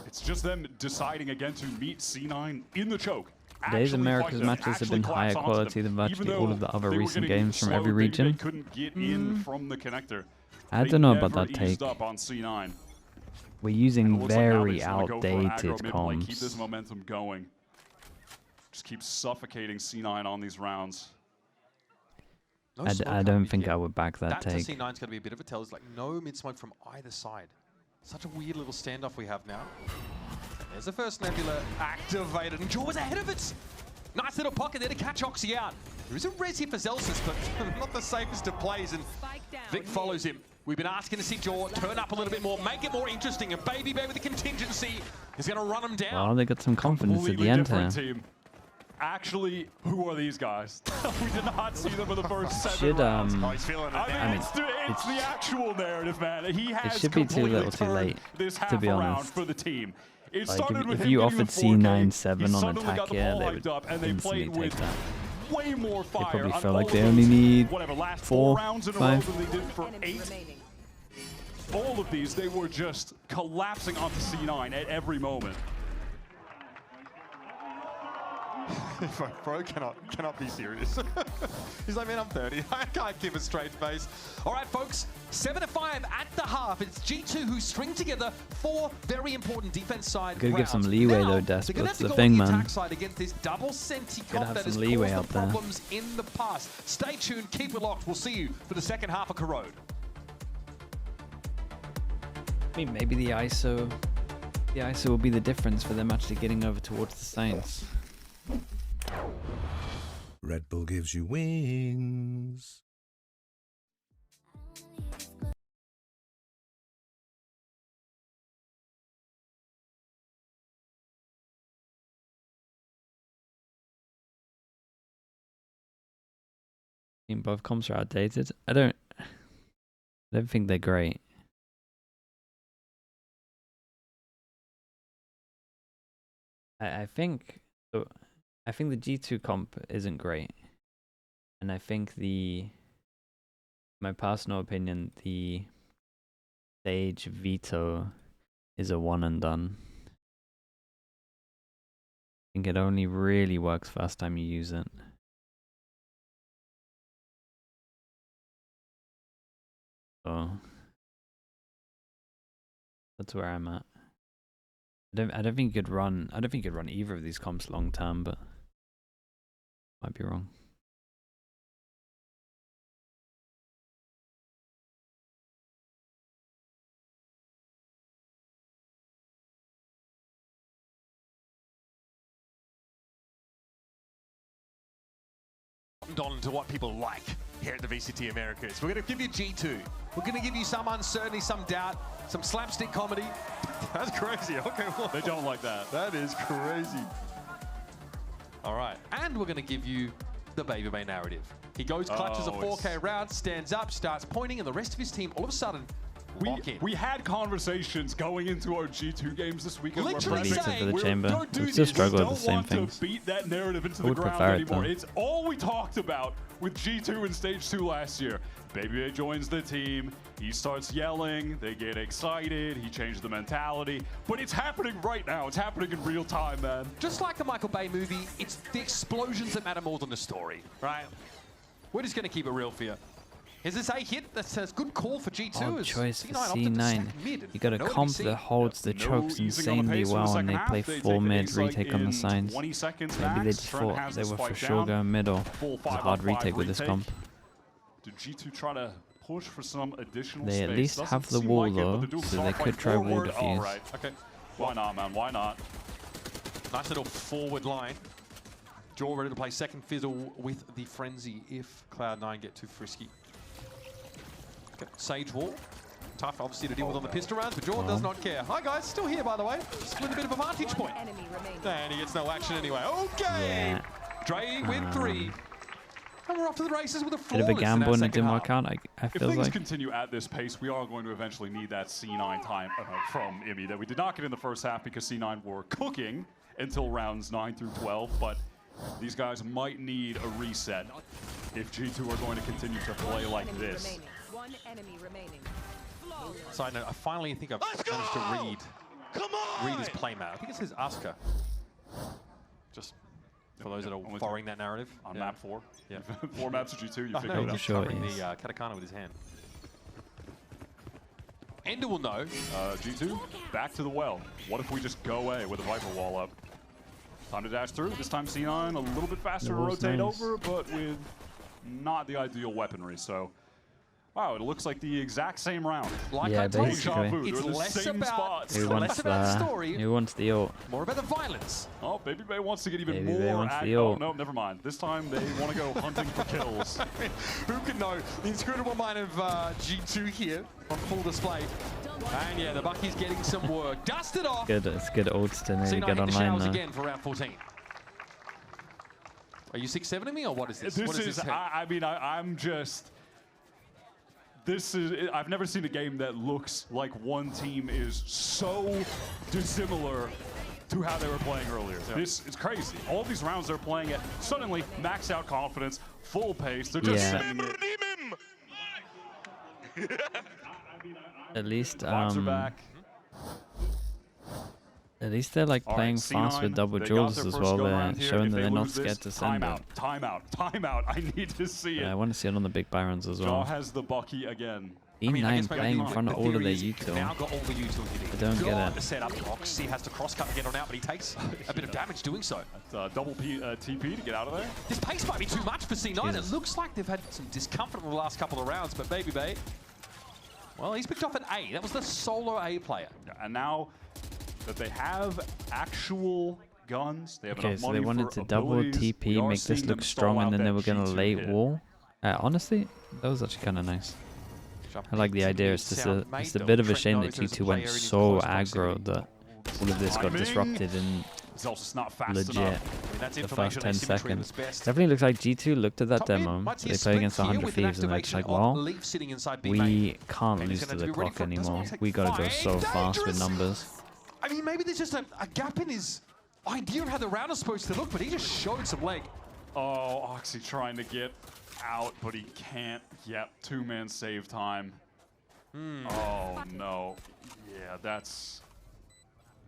Speaker 1: It's just them deciding again to meet C9 in the choke.
Speaker 2: Today's
Speaker 1: Actually
Speaker 2: America's
Speaker 1: fight them,
Speaker 2: matches have
Speaker 1: actually
Speaker 2: been higher
Speaker 1: collapse onto
Speaker 2: quality
Speaker 1: them.
Speaker 2: than
Speaker 1: Even
Speaker 2: virtually all of the
Speaker 1: though
Speaker 2: other
Speaker 1: they were
Speaker 2: recent
Speaker 1: getting
Speaker 2: games from
Speaker 1: slowed,
Speaker 2: every
Speaker 1: they
Speaker 2: region.
Speaker 1: couldn't get in from the connector.
Speaker 2: I
Speaker 1: They
Speaker 2: don't know about
Speaker 1: never
Speaker 2: that
Speaker 1: eased
Speaker 2: take.
Speaker 1: up on C9.
Speaker 2: We're
Speaker 1: And it
Speaker 2: using
Speaker 1: looks like now they
Speaker 2: very
Speaker 1: just wanna go for an
Speaker 2: outdated
Speaker 1: aggro mid lane, keep this
Speaker 2: comms.
Speaker 1: momentum going. Just keep suffocating C9 on these rounds.
Speaker 3: No
Speaker 2: I
Speaker 3: smoke
Speaker 2: don't
Speaker 3: coming
Speaker 2: think
Speaker 3: yet.
Speaker 2: I would back that
Speaker 3: To
Speaker 2: take.
Speaker 3: C9's going to be a bit of a tell. It's like no mid-smoke from either side. Such a weird little standoff we have now. And there's the first Nebula activated, and Jaw was ahead of it. Nice little pocket there to catch Oxy out. There is a res here for Zelsis, but not the safest of plays, and Vic follows him. We've been asking to see Jaw turn up a little bit more, make it more interesting, and Baby Bear with the contingency is going to run him down.
Speaker 2: Well, they got some confidence at the
Speaker 1: Completely
Speaker 2: end here.
Speaker 1: different team. Actually, who are these guys? We did not see them in the first 7
Speaker 2: Should
Speaker 1: rounds.
Speaker 5: Oh, he's feeling it.
Speaker 1: I mean,
Speaker 2: I
Speaker 1: it's the actual narrative, man. He has
Speaker 2: should be too
Speaker 1: completely
Speaker 2: little too
Speaker 1: turned
Speaker 2: late,
Speaker 1: this half
Speaker 2: to be
Speaker 1: around
Speaker 2: honest.
Speaker 1: for the team. It
Speaker 2: Like,
Speaker 1: started with
Speaker 2: if
Speaker 1: him
Speaker 2: you
Speaker 1: getting
Speaker 2: offered
Speaker 1: the 4K,
Speaker 2: C9-7
Speaker 1: he
Speaker 2: on
Speaker 1: suddenly got
Speaker 2: attack
Speaker 1: them
Speaker 2: here,
Speaker 1: all
Speaker 2: they
Speaker 1: hyped
Speaker 2: would
Speaker 1: up, and they
Speaker 2: instantly
Speaker 1: played
Speaker 2: take
Speaker 1: with
Speaker 2: that.
Speaker 1: way more fire.
Speaker 2: probably
Speaker 1: on
Speaker 2: feel
Speaker 1: all
Speaker 2: like
Speaker 1: of
Speaker 2: they
Speaker 1: those,
Speaker 2: only need
Speaker 1: whatever, last
Speaker 2: 4,
Speaker 1: 4 rounds in a
Speaker 2: 5.
Speaker 1: row than they did for 8. All of these, they were just collapsing onto C9 at every moment.
Speaker 3: Bro cannot be serious. He's like, man, I'm 30. I can't give a straight face. All right, folks, 7-5 at the half. It's G2 who string together 4 very important defense side
Speaker 2: Gotta give some
Speaker 3: rounds.
Speaker 2: leeway
Speaker 3: Now,
Speaker 2: though,
Speaker 3: they're
Speaker 2: Des,
Speaker 3: gonna
Speaker 2: that's
Speaker 3: have to
Speaker 2: the
Speaker 3: go
Speaker 2: thing,
Speaker 3: on the
Speaker 2: man.
Speaker 3: attack side against this double senti
Speaker 2: Gotta
Speaker 3: comp
Speaker 2: have
Speaker 3: that
Speaker 2: some
Speaker 3: has
Speaker 2: leeway
Speaker 3: caused
Speaker 2: out
Speaker 3: them
Speaker 2: there.
Speaker 3: problems in the past. Stay tuned, keep it locked. We'll see you for the second half of Corrode.
Speaker 2: I mean, maybe the ISO will be the difference for them actually getting over towards the Saints.
Speaker 6: Red Bull gives you wings.
Speaker 2: I mean, both comps are outdated. I don't think they're great. I think the G2 comp isn't great, and I think my personal opinion, the Sage Veto is a one and done. I think it only really works first time you use it. So that's where I'm at. I don't think you could run either of these comps long term, but might be wrong.
Speaker 3: On to what people like here at the VCT Americas. We're going to give you G2. We're going to give you some uncertainty, some doubt, some slapstick comedy. That's crazy. Okay, well,
Speaker 1: They don't like that.
Speaker 3: that is crazy. All right, and we're going to give you the Baby Bay narrative. He goes, clutches a 4K round, stands up, starts pointing, and the rest of his team all of a sudden lock in.
Speaker 1: We had conversations going into our G2 games this weekend.
Speaker 3: Literally
Speaker 2: Beats it
Speaker 3: saying,
Speaker 2: for the
Speaker 1: we're
Speaker 2: chamber.
Speaker 1: gonna do
Speaker 2: We still
Speaker 1: this.
Speaker 2: struggle with
Speaker 1: Don't
Speaker 2: the same
Speaker 1: want
Speaker 2: things.
Speaker 1: to beat that narrative into
Speaker 2: I
Speaker 1: the
Speaker 2: would
Speaker 1: ground
Speaker 2: prefer it,
Speaker 1: anymore.
Speaker 2: though.
Speaker 1: It's all we talked about with G2 in Stage 2 last year. Baby A joins the team. He starts yelling. They get excited. He changed the mentality. But it's happening right now. It's happening in real time, man.
Speaker 3: Just like the Michael Bay movie, it's the explosions that matter more than the story, right? We're just going to keep it real for you. Is this a hit? That's a good call for G2.
Speaker 2: Odd
Speaker 3: as
Speaker 2: choice for
Speaker 3: opted to stack
Speaker 2: C9.
Speaker 3: mid.
Speaker 2: You got a
Speaker 3: Nowhere to be
Speaker 2: comp
Speaker 3: seen.
Speaker 2: that holds the
Speaker 1: No
Speaker 2: chokes
Speaker 1: easing on the
Speaker 2: insanely
Speaker 1: pace for the
Speaker 2: well, and
Speaker 1: second
Speaker 2: they
Speaker 1: half.
Speaker 2: play
Speaker 1: They
Speaker 2: 4
Speaker 1: take an
Speaker 2: mid,
Speaker 1: ace, like,
Speaker 2: retake on the
Speaker 1: in
Speaker 2: signs.
Speaker 1: 20 seconds
Speaker 2: Maybe they
Speaker 1: max.
Speaker 2: just
Speaker 1: Trent
Speaker 2: thought
Speaker 1: has
Speaker 2: they
Speaker 1: this
Speaker 2: were for
Speaker 1: fight
Speaker 2: sure
Speaker 1: down.
Speaker 2: going middle.
Speaker 1: Full
Speaker 2: It's a
Speaker 1: 5-on-5
Speaker 2: hard retake with this
Speaker 1: retake.
Speaker 2: comp.
Speaker 1: Did G2 try to push for some additional
Speaker 2: They
Speaker 1: space?
Speaker 2: at least
Speaker 1: Doesn't
Speaker 2: have the
Speaker 1: seem
Speaker 2: wall
Speaker 1: like it, but
Speaker 2: though,
Speaker 1: they're doing
Speaker 2: so
Speaker 1: soft
Speaker 2: they
Speaker 1: fight
Speaker 2: could try wall
Speaker 1: forward. All
Speaker 2: defuse.
Speaker 1: right.
Speaker 3: Okay.
Speaker 1: Why not, man? Why not?
Speaker 3: Nice little forward line. Jaw ready to play second fiddle with the Frenzy if Cloud9 get too frisky. Okay. Sage wall. Tough, obviously, to deal with on the pistol rounds, but Jaw does not care. Hi, guys. Still here, by the way. Just with a bit of a vantage point. And he gets no action anyway. Okay.
Speaker 2: Yeah.
Speaker 3: Dre with 3. And we're off to the races with a
Speaker 2: Bit
Speaker 3: flawless
Speaker 2: of a gamble and it didn't
Speaker 3: half.
Speaker 2: work out. I
Speaker 1: If
Speaker 2: feel
Speaker 1: things
Speaker 2: like
Speaker 1: continue at this pace, we are going to eventually need that C9 time from IMI that we did not get in the first half because C9 were cooking until rounds 9 through 12. But These guys might need a reset if G2 are going to continue to play like this.
Speaker 7: One enemy remaining.
Speaker 3: Side note, I finally think I've managed to read his playmat. I think it says Asuka. Just for those that are following that narrative.
Speaker 1: On map 4.
Speaker 3: Yeah.
Speaker 1: 4 maps of G2, you figured it out.
Speaker 2: Sure
Speaker 3: Covering
Speaker 2: is.
Speaker 3: the katakana with his hand. Ender will know.
Speaker 1: G2, back to the well. What if we just go away with a Viper wall up? Time to dash through. This time C9 a little bit faster to rotate over, but with not the ideal weaponry. So, wow, it looks like the exact same round.
Speaker 3: Like
Speaker 2: Yeah,
Speaker 3: I told
Speaker 2: basically.
Speaker 3: you, it's less about,
Speaker 2: Who wants
Speaker 3: the story,
Speaker 2: Who wants the ult?
Speaker 3: more about the violence.
Speaker 1: Oh, Baby Bay wants to get even
Speaker 2: Baby Bay
Speaker 1: more.
Speaker 2: wants the
Speaker 1: Oh,
Speaker 2: ult.
Speaker 1: no, never mind. This time they want to go hunting for kills.
Speaker 3: Who can know the inscrutable mind of G2 here on full display. And yeah, the Bucky's getting some work. Dusted off.
Speaker 2: Good, it's good ults to nearly
Speaker 3: C9
Speaker 2: get
Speaker 3: hit the
Speaker 2: online
Speaker 3: showers
Speaker 2: though.
Speaker 3: again for round 14. Are you 6-7ing me, or what is this?
Speaker 1: This
Speaker 3: what
Speaker 1: is, I mean, I'm just... This is, I've never seen a game that looks like one team is so dissimilar to how they were playing earlier.
Speaker 3: Yeah.
Speaker 1: This is crazy. All these rounds they're playing at suddenly max out confidence, full pace. They're just sending it.
Speaker 2: At least,
Speaker 1: Vibes are back.
Speaker 2: at least they're like
Speaker 1: All
Speaker 2: playing
Speaker 1: right,
Speaker 2: fast
Speaker 1: C9,
Speaker 2: with double
Speaker 1: they got
Speaker 2: duels
Speaker 1: their
Speaker 2: as
Speaker 1: first
Speaker 2: well.
Speaker 1: go
Speaker 2: They're
Speaker 1: round here.
Speaker 2: showing
Speaker 1: If
Speaker 2: that
Speaker 1: they
Speaker 2: they're not
Speaker 1: lose
Speaker 2: scared
Speaker 1: this,
Speaker 2: to send it.
Speaker 1: timeout. I need to see it.
Speaker 2: Yeah, I want to see it on the big Byrons as
Speaker 1: Jaw
Speaker 2: well.
Speaker 1: has the Bucky again.
Speaker 2: E9 playing in front of all of their util.
Speaker 3: Now got all the util he needs.
Speaker 2: I don't get it.
Speaker 3: The setup. Roxy has to cross cut to get on out, but he takes a bit of damage doing so.
Speaker 1: Double TP to get out of there.
Speaker 3: This pace might be too much for C9.
Speaker 2: Jesus.
Speaker 3: It looks like they've had some discomfort in the last couple of rounds, but Baby Bay, well, he's picked off an A. That was the solo A player.
Speaker 1: Yeah, and now that they have actual guns, they have
Speaker 2: Okay,
Speaker 1: enough
Speaker 2: so
Speaker 1: money
Speaker 2: they wanted
Speaker 1: for
Speaker 2: to double
Speaker 1: abilities. We
Speaker 2: TP,
Speaker 1: are
Speaker 2: make this
Speaker 1: seeing
Speaker 2: look
Speaker 1: them
Speaker 2: strong,
Speaker 1: stall
Speaker 2: and then
Speaker 1: out
Speaker 2: they
Speaker 1: that
Speaker 2: were going to
Speaker 1: G2
Speaker 2: late
Speaker 1: hit.
Speaker 2: wall. Honestly, that was actually kind of nice. I like the idea. It's just it's a bit of a shame that G2 went so aggro that all of this got disrupted in
Speaker 1: Zelsa's not fast
Speaker 2: legit
Speaker 1: enough.
Speaker 3: That's
Speaker 2: the first
Speaker 3: information
Speaker 2: 10
Speaker 3: asymmetry at
Speaker 2: seconds.
Speaker 3: its best.
Speaker 2: Definitely looks like G2 looked at that
Speaker 3: Top mid
Speaker 2: demo.
Speaker 3: might see
Speaker 2: They
Speaker 3: a
Speaker 2: play
Speaker 3: split
Speaker 2: against
Speaker 3: here
Speaker 2: 100
Speaker 3: with an
Speaker 2: Thieves and they're just
Speaker 3: activation
Speaker 2: like,
Speaker 3: of
Speaker 2: well,
Speaker 3: Leaf sitting inside B main.
Speaker 2: we can't
Speaker 3: And he's
Speaker 2: lose to
Speaker 3: gonna
Speaker 2: the
Speaker 3: be ready
Speaker 2: clock
Speaker 3: for it. Doesn't
Speaker 2: anymore.
Speaker 3: want to take
Speaker 2: We got to go so
Speaker 3: fine.
Speaker 2: fast with
Speaker 3: Dangerous.
Speaker 2: numbers.
Speaker 3: I mean, maybe there's just a gap in his idea of how the round is supposed to look, but he just showed some leg.
Speaker 1: Oh, Oxy trying to get out, but he can't. Yep, two-man save time. Oh, no. Yeah, that's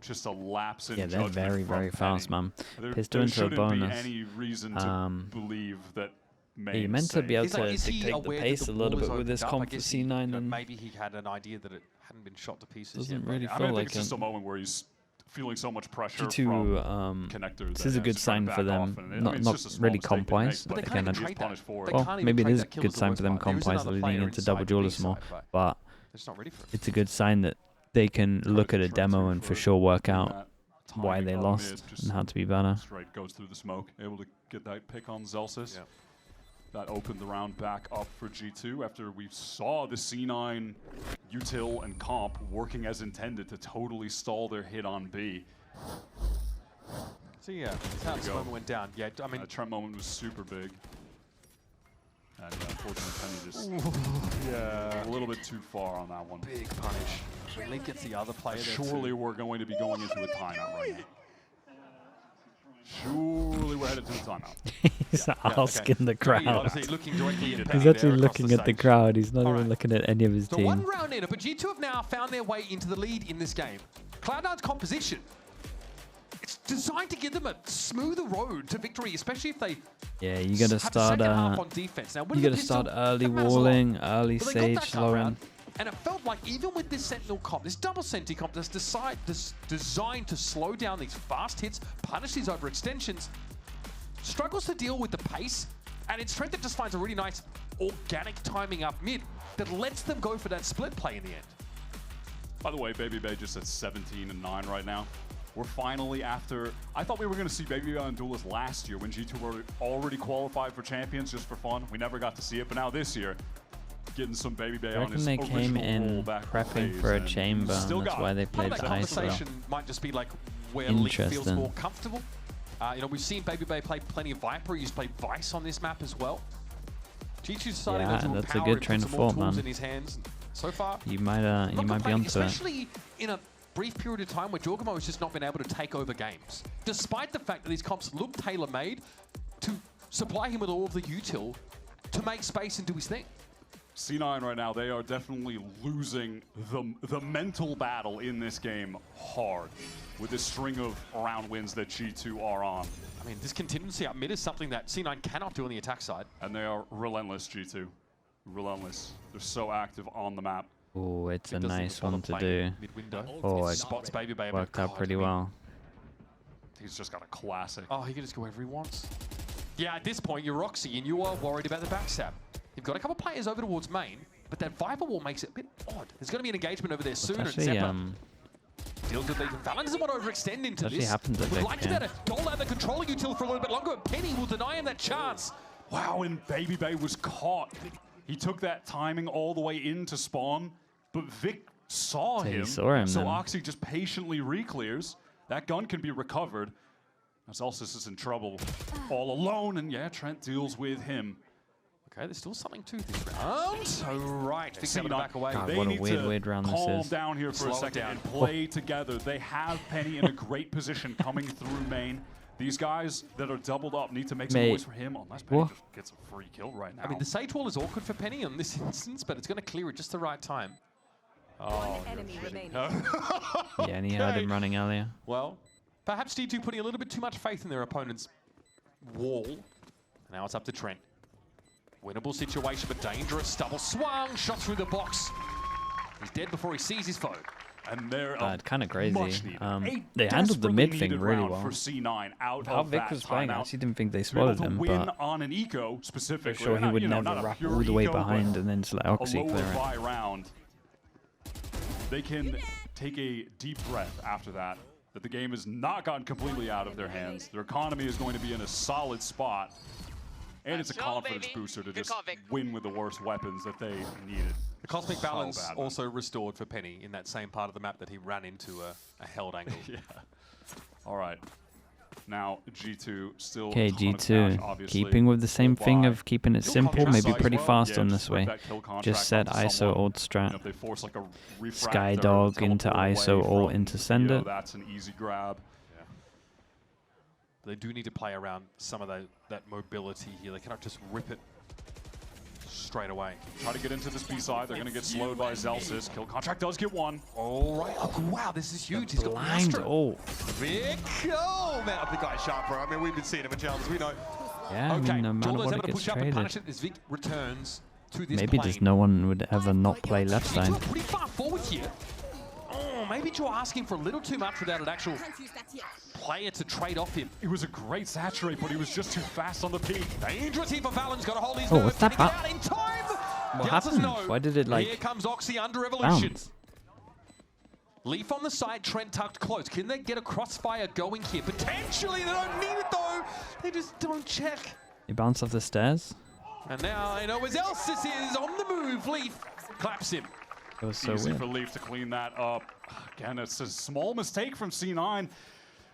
Speaker 1: just a lapse in
Speaker 2: Yeah, they're
Speaker 1: judgment
Speaker 2: very,
Speaker 1: from
Speaker 2: very fast,
Speaker 1: Penny.
Speaker 2: man.
Speaker 1: There
Speaker 2: Pistol into a
Speaker 1: shouldn't
Speaker 2: bonus.
Speaker 1: be any reason to believe that
Speaker 2: You're meant to be able
Speaker 3: He's like,
Speaker 2: to
Speaker 3: is he
Speaker 2: dictate the
Speaker 3: aware that
Speaker 2: pace
Speaker 3: the
Speaker 2: a little
Speaker 3: wall is
Speaker 2: bit with
Speaker 3: opened
Speaker 2: this
Speaker 3: up? I
Speaker 2: comp for
Speaker 3: guess he-
Speaker 2: C9 and
Speaker 3: maybe he had an idea that it hadn't been shot to pieces
Speaker 2: doesn't
Speaker 3: yet.
Speaker 2: really
Speaker 1: I
Speaker 2: feel
Speaker 1: think
Speaker 2: like
Speaker 1: it's just
Speaker 2: it.
Speaker 1: a moment where he's feeling so much pressure
Speaker 2: G2,
Speaker 1: from connectors.
Speaker 2: this is a good sign for them. Not really comp-wise.
Speaker 3: But they
Speaker 2: Again,
Speaker 3: can't
Speaker 2: I
Speaker 3: even
Speaker 2: just,
Speaker 3: trade that.
Speaker 1: for
Speaker 3: They
Speaker 1: it.
Speaker 2: well,
Speaker 3: can't even
Speaker 2: maybe it
Speaker 3: trade
Speaker 2: is a
Speaker 3: that kill
Speaker 2: good
Speaker 3: is the
Speaker 2: sign
Speaker 3: worst
Speaker 2: for them
Speaker 3: part. There is
Speaker 2: comp-wise
Speaker 3: another
Speaker 2: leading
Speaker 3: player
Speaker 2: into
Speaker 3: inside
Speaker 2: double
Speaker 3: the B
Speaker 2: duelist more,
Speaker 3: side, but
Speaker 2: but
Speaker 3: they're just not ready for it.
Speaker 2: it's a good sign that they can look at a demo and for sure work out why they lost and how to be better.
Speaker 1: Straight goes through the smoke, able to get that pick on Zelsis.
Speaker 3: Yeah.
Speaker 1: That opened the round back up for G2 after we saw the C9 util and comp working as intended to totally stall their hit on B.
Speaker 3: So yeah, that's how this moment went down. Yeah, I mean,
Speaker 1: That Trent moment was super big. And unfortunately, Penny just a little bit too far on that one.
Speaker 3: big punish. When Link gets the other player there
Speaker 1: Surely
Speaker 3: too.
Speaker 1: we're going to be going into a timeout right now. Surely we're headed to a timeout.
Speaker 2: He's
Speaker 3: Yeah,
Speaker 2: asking the
Speaker 3: Great,
Speaker 2: crowd.
Speaker 3: obviously looking directly at
Speaker 2: He's
Speaker 3: Penny
Speaker 2: actually
Speaker 3: there across
Speaker 2: looking at the
Speaker 3: stage.
Speaker 2: crowd. He's not
Speaker 3: All
Speaker 2: even
Speaker 3: right.
Speaker 2: looking at any of his
Speaker 3: So
Speaker 2: team.
Speaker 3: one round in, but G2 have now found their way into the lead in this game. Cloud9's composition, it's designed to give them a smoother road to victory, especially if they
Speaker 2: Yeah, you gotta
Speaker 3: have the
Speaker 2: start.
Speaker 3: second half on defense. Now,
Speaker 2: You
Speaker 3: with
Speaker 2: gotta
Speaker 3: the pistol,
Speaker 2: start early
Speaker 3: that matters a lot.
Speaker 2: walling, early
Speaker 3: But they got
Speaker 2: stage,
Speaker 3: that
Speaker 2: low
Speaker 3: round,
Speaker 2: end.
Speaker 3: and it felt like even with this Sentinel comp, this double Senti comp that's designed to slow down these fast hits, punish these overextensions, struggles to deal with the pace, and its strength that just finds a really nice organic timing up mid that lets them go for that split play in the end.
Speaker 1: By the way, Baby Bay just at 17-9 right now. We're finally after. I thought we were going to see Baby Bay on Duelist last year when G2 were already qualified for champions just for fun. We never got to see it, but now this year, getting some Baby Bay
Speaker 2: I
Speaker 1: on
Speaker 2: reckon
Speaker 1: his
Speaker 2: they
Speaker 1: original
Speaker 2: came in
Speaker 1: rollback
Speaker 2: prepping
Speaker 1: phase,
Speaker 2: for a
Speaker 1: and
Speaker 2: chamber, and
Speaker 1: still
Speaker 2: that's
Speaker 1: got
Speaker 2: why
Speaker 1: it.
Speaker 2: they
Speaker 3: Part
Speaker 2: played
Speaker 3: of that
Speaker 2: the ice well.
Speaker 3: conversation might just be like where Leaf feels
Speaker 2: Interesting.
Speaker 3: more comfortable. You know, we've seen Baby Bay play plenty of Viper. He's played Vice on this map as well. G2 decided
Speaker 2: Yeah,
Speaker 3: to
Speaker 2: that's a
Speaker 3: empower
Speaker 2: good
Speaker 3: him,
Speaker 2: train
Speaker 3: put
Speaker 2: of
Speaker 3: some more
Speaker 2: thought,
Speaker 3: tools
Speaker 2: man.
Speaker 3: in his hands. So far,
Speaker 2: You might
Speaker 3: not
Speaker 2: be
Speaker 3: complaining,
Speaker 2: onto it.
Speaker 3: especially in a brief period of time where Jorgamo has just not been able to take over games. Despite the fact that these comps look tailor-made to supply him with all of the util to make space and do his thing.
Speaker 1: C9 right now, they are definitely losing the mental battle in this game hard with this string of round wins that G2 are on.
Speaker 3: I mean, this contingency up mid is something that C9 cannot do on the attack side.
Speaker 1: And they are relentless, G2. Relentless. They're so active on the map.
Speaker 2: Oh, it's a
Speaker 3: It doesn't
Speaker 2: nice
Speaker 3: bother
Speaker 2: one to
Speaker 3: playing
Speaker 2: do.
Speaker 3: Mid-window.
Speaker 2: Oh, it
Speaker 3: Spots Baby Baby.
Speaker 2: worked out pretty well.
Speaker 1: He's just got a classic.
Speaker 3: Oh, he can just go wherever he wants. Yeah, at this point, you're Roxy, and you are worried about the backstab. You've got a couple players over towards main, but that Viper wall makes it a bit odd. There's going to be an engagement over there soon, and Zeppa deals with Legion. Valen doesn't want to overextend into
Speaker 2: actually
Speaker 3: this.
Speaker 2: happens at
Speaker 3: We'd
Speaker 2: Vic,
Speaker 3: like to be able to dole out the controller util for a little bit longer, but Penny will deny him that chance.
Speaker 1: Wow, and Baby Bay was caught. He took that timing all the way into spawn, but Vic saw him.
Speaker 2: Saw him
Speaker 1: so
Speaker 2: then.
Speaker 1: Oxy just patiently re-clears. That gun can be recovered. As Elsis is in trouble all alone, and yeah, Trent deals with him.
Speaker 3: Okay, there's still something to this round. All right, Vic's able to back away.
Speaker 2: God,
Speaker 1: They
Speaker 2: what a
Speaker 1: need
Speaker 2: weird
Speaker 1: to
Speaker 2: round this
Speaker 1: calm
Speaker 2: is.
Speaker 1: down here for
Speaker 3: Slow
Speaker 1: a
Speaker 3: it
Speaker 1: second
Speaker 3: down.
Speaker 1: and play together. They have Penny in a great position coming through main. These guys that are doubled up need to make some noise for him, unless Penny just gets a free kill right now.
Speaker 3: I mean, the Sage wall is awkward for Penny in this instance, but it's going to clear it just the right time.
Speaker 7: One enemy remaining.
Speaker 2: Yeah, and he heard him running earlier.
Speaker 3: Well, perhaps D2 putting a little bit too much faith in their opponent's wall. Now it's up to Trent. Winnable situation, but dangerous. Double swung, shot through the box. He's dead before he sees his foe.
Speaker 1: And they're
Speaker 2: Kind of crazy.
Speaker 1: much needed.
Speaker 2: They handled the mid thing really well.
Speaker 1: For C9 out
Speaker 2: How
Speaker 1: of
Speaker 2: Vic
Speaker 1: that
Speaker 2: was playing, I
Speaker 1: timeout.
Speaker 2: actually didn't think they
Speaker 1: To be able
Speaker 2: spotted
Speaker 1: to
Speaker 2: him,
Speaker 1: win
Speaker 2: but
Speaker 1: on an eco
Speaker 2: for
Speaker 1: specifically.
Speaker 2: sure he
Speaker 1: Not,
Speaker 2: would
Speaker 1: you know,
Speaker 2: never
Speaker 1: not a
Speaker 2: wrap
Speaker 1: pure
Speaker 2: all the way
Speaker 1: eco, but
Speaker 2: behind and then just let
Speaker 1: a
Speaker 2: Oxy
Speaker 1: low
Speaker 2: clear it.
Speaker 1: buy round. They can take a deep breath after that. That the game has not gotten completely out of their hands. Their economy is going to be in a solid spot. And it's a
Speaker 4: Let's go,
Speaker 1: confidence
Speaker 4: baby.
Speaker 1: booster to
Speaker 4: Good
Speaker 1: just
Speaker 4: call, Vic.
Speaker 1: win with the worst weapons that they needed.
Speaker 3: The cosmic
Speaker 1: So
Speaker 3: balance
Speaker 1: bad, man.
Speaker 3: also restored for Penny in that same part of the map that he ran into a held angle.
Speaker 1: Yeah. All right. Now G2 still.
Speaker 2: Okay,
Speaker 1: a ton of
Speaker 2: G2,
Speaker 1: cash, obviously.
Speaker 2: keeping with the same thing of keeping it
Speaker 1: Kill
Speaker 2: simple,
Speaker 1: contract
Speaker 2: maybe
Speaker 1: as
Speaker 2: pretty
Speaker 1: well.
Speaker 2: fast
Speaker 1: Yeah,
Speaker 2: on
Speaker 1: just
Speaker 2: this
Speaker 1: rip
Speaker 2: way.
Speaker 1: that kill contract
Speaker 2: Just set
Speaker 1: onto
Speaker 2: ISO
Speaker 1: someone.
Speaker 2: old
Speaker 1: You
Speaker 2: strat.
Speaker 1: know, if they force like a
Speaker 2: Sky
Speaker 1: refractor,
Speaker 2: dog into
Speaker 1: teleport
Speaker 2: ISO
Speaker 1: away
Speaker 2: ult
Speaker 1: from,
Speaker 2: into send
Speaker 1: you know,
Speaker 2: it.
Speaker 1: That's an easy grab.
Speaker 3: They do need to play around some of that mobility here. They cannot just rip it straight away.
Speaker 1: Try to get into this B side. They're going to get slowed by Zelsis. Kill contract does get one.
Speaker 3: All right. Oh, wow, this is huge. He's got
Speaker 2: Blind.
Speaker 3: Master.
Speaker 2: Oh,
Speaker 3: Vic. Oh, man, the guy's sharp, bro. I mean, we've been seeing him in challenges. We know.
Speaker 2: yeah, I
Speaker 3: Okay,
Speaker 2: mean, no matter
Speaker 3: Jordan's
Speaker 2: what
Speaker 3: able
Speaker 2: it
Speaker 3: to
Speaker 2: gets
Speaker 3: push up and punish
Speaker 2: traded.
Speaker 3: it as Vic returns to this
Speaker 2: Maybe
Speaker 3: plane.
Speaker 2: just no one would ever not play left
Speaker 3: He's
Speaker 2: side.
Speaker 3: pretty far forward here. Oh, maybe you're asking for a little too much without an actual player to trade off him.
Speaker 1: It was a great saturate, but he was just too fast on the peak.
Speaker 3: Dangerous here for Valen's got to hold his
Speaker 2: Oh,
Speaker 3: nerve.
Speaker 2: what's that
Speaker 3: Can he get
Speaker 2: bat?
Speaker 3: out in time?
Speaker 2: What
Speaker 3: The answer's
Speaker 2: happened?
Speaker 3: no.
Speaker 2: Why did it, like,
Speaker 3: Here comes Oxy under Evolution.
Speaker 2: bounce?
Speaker 3: Leaf on the side, Trent tucked close. Can they get a crossfire going here? Potentially, they don't need it though. They just don't check.
Speaker 2: He bounced off the stairs.
Speaker 3: And now I know where Elsis is on the move. Leaf claps him.
Speaker 2: It was so
Speaker 1: Easy
Speaker 2: weird.
Speaker 1: for Leaf to clean that up. Again, it's a small mistake from C9.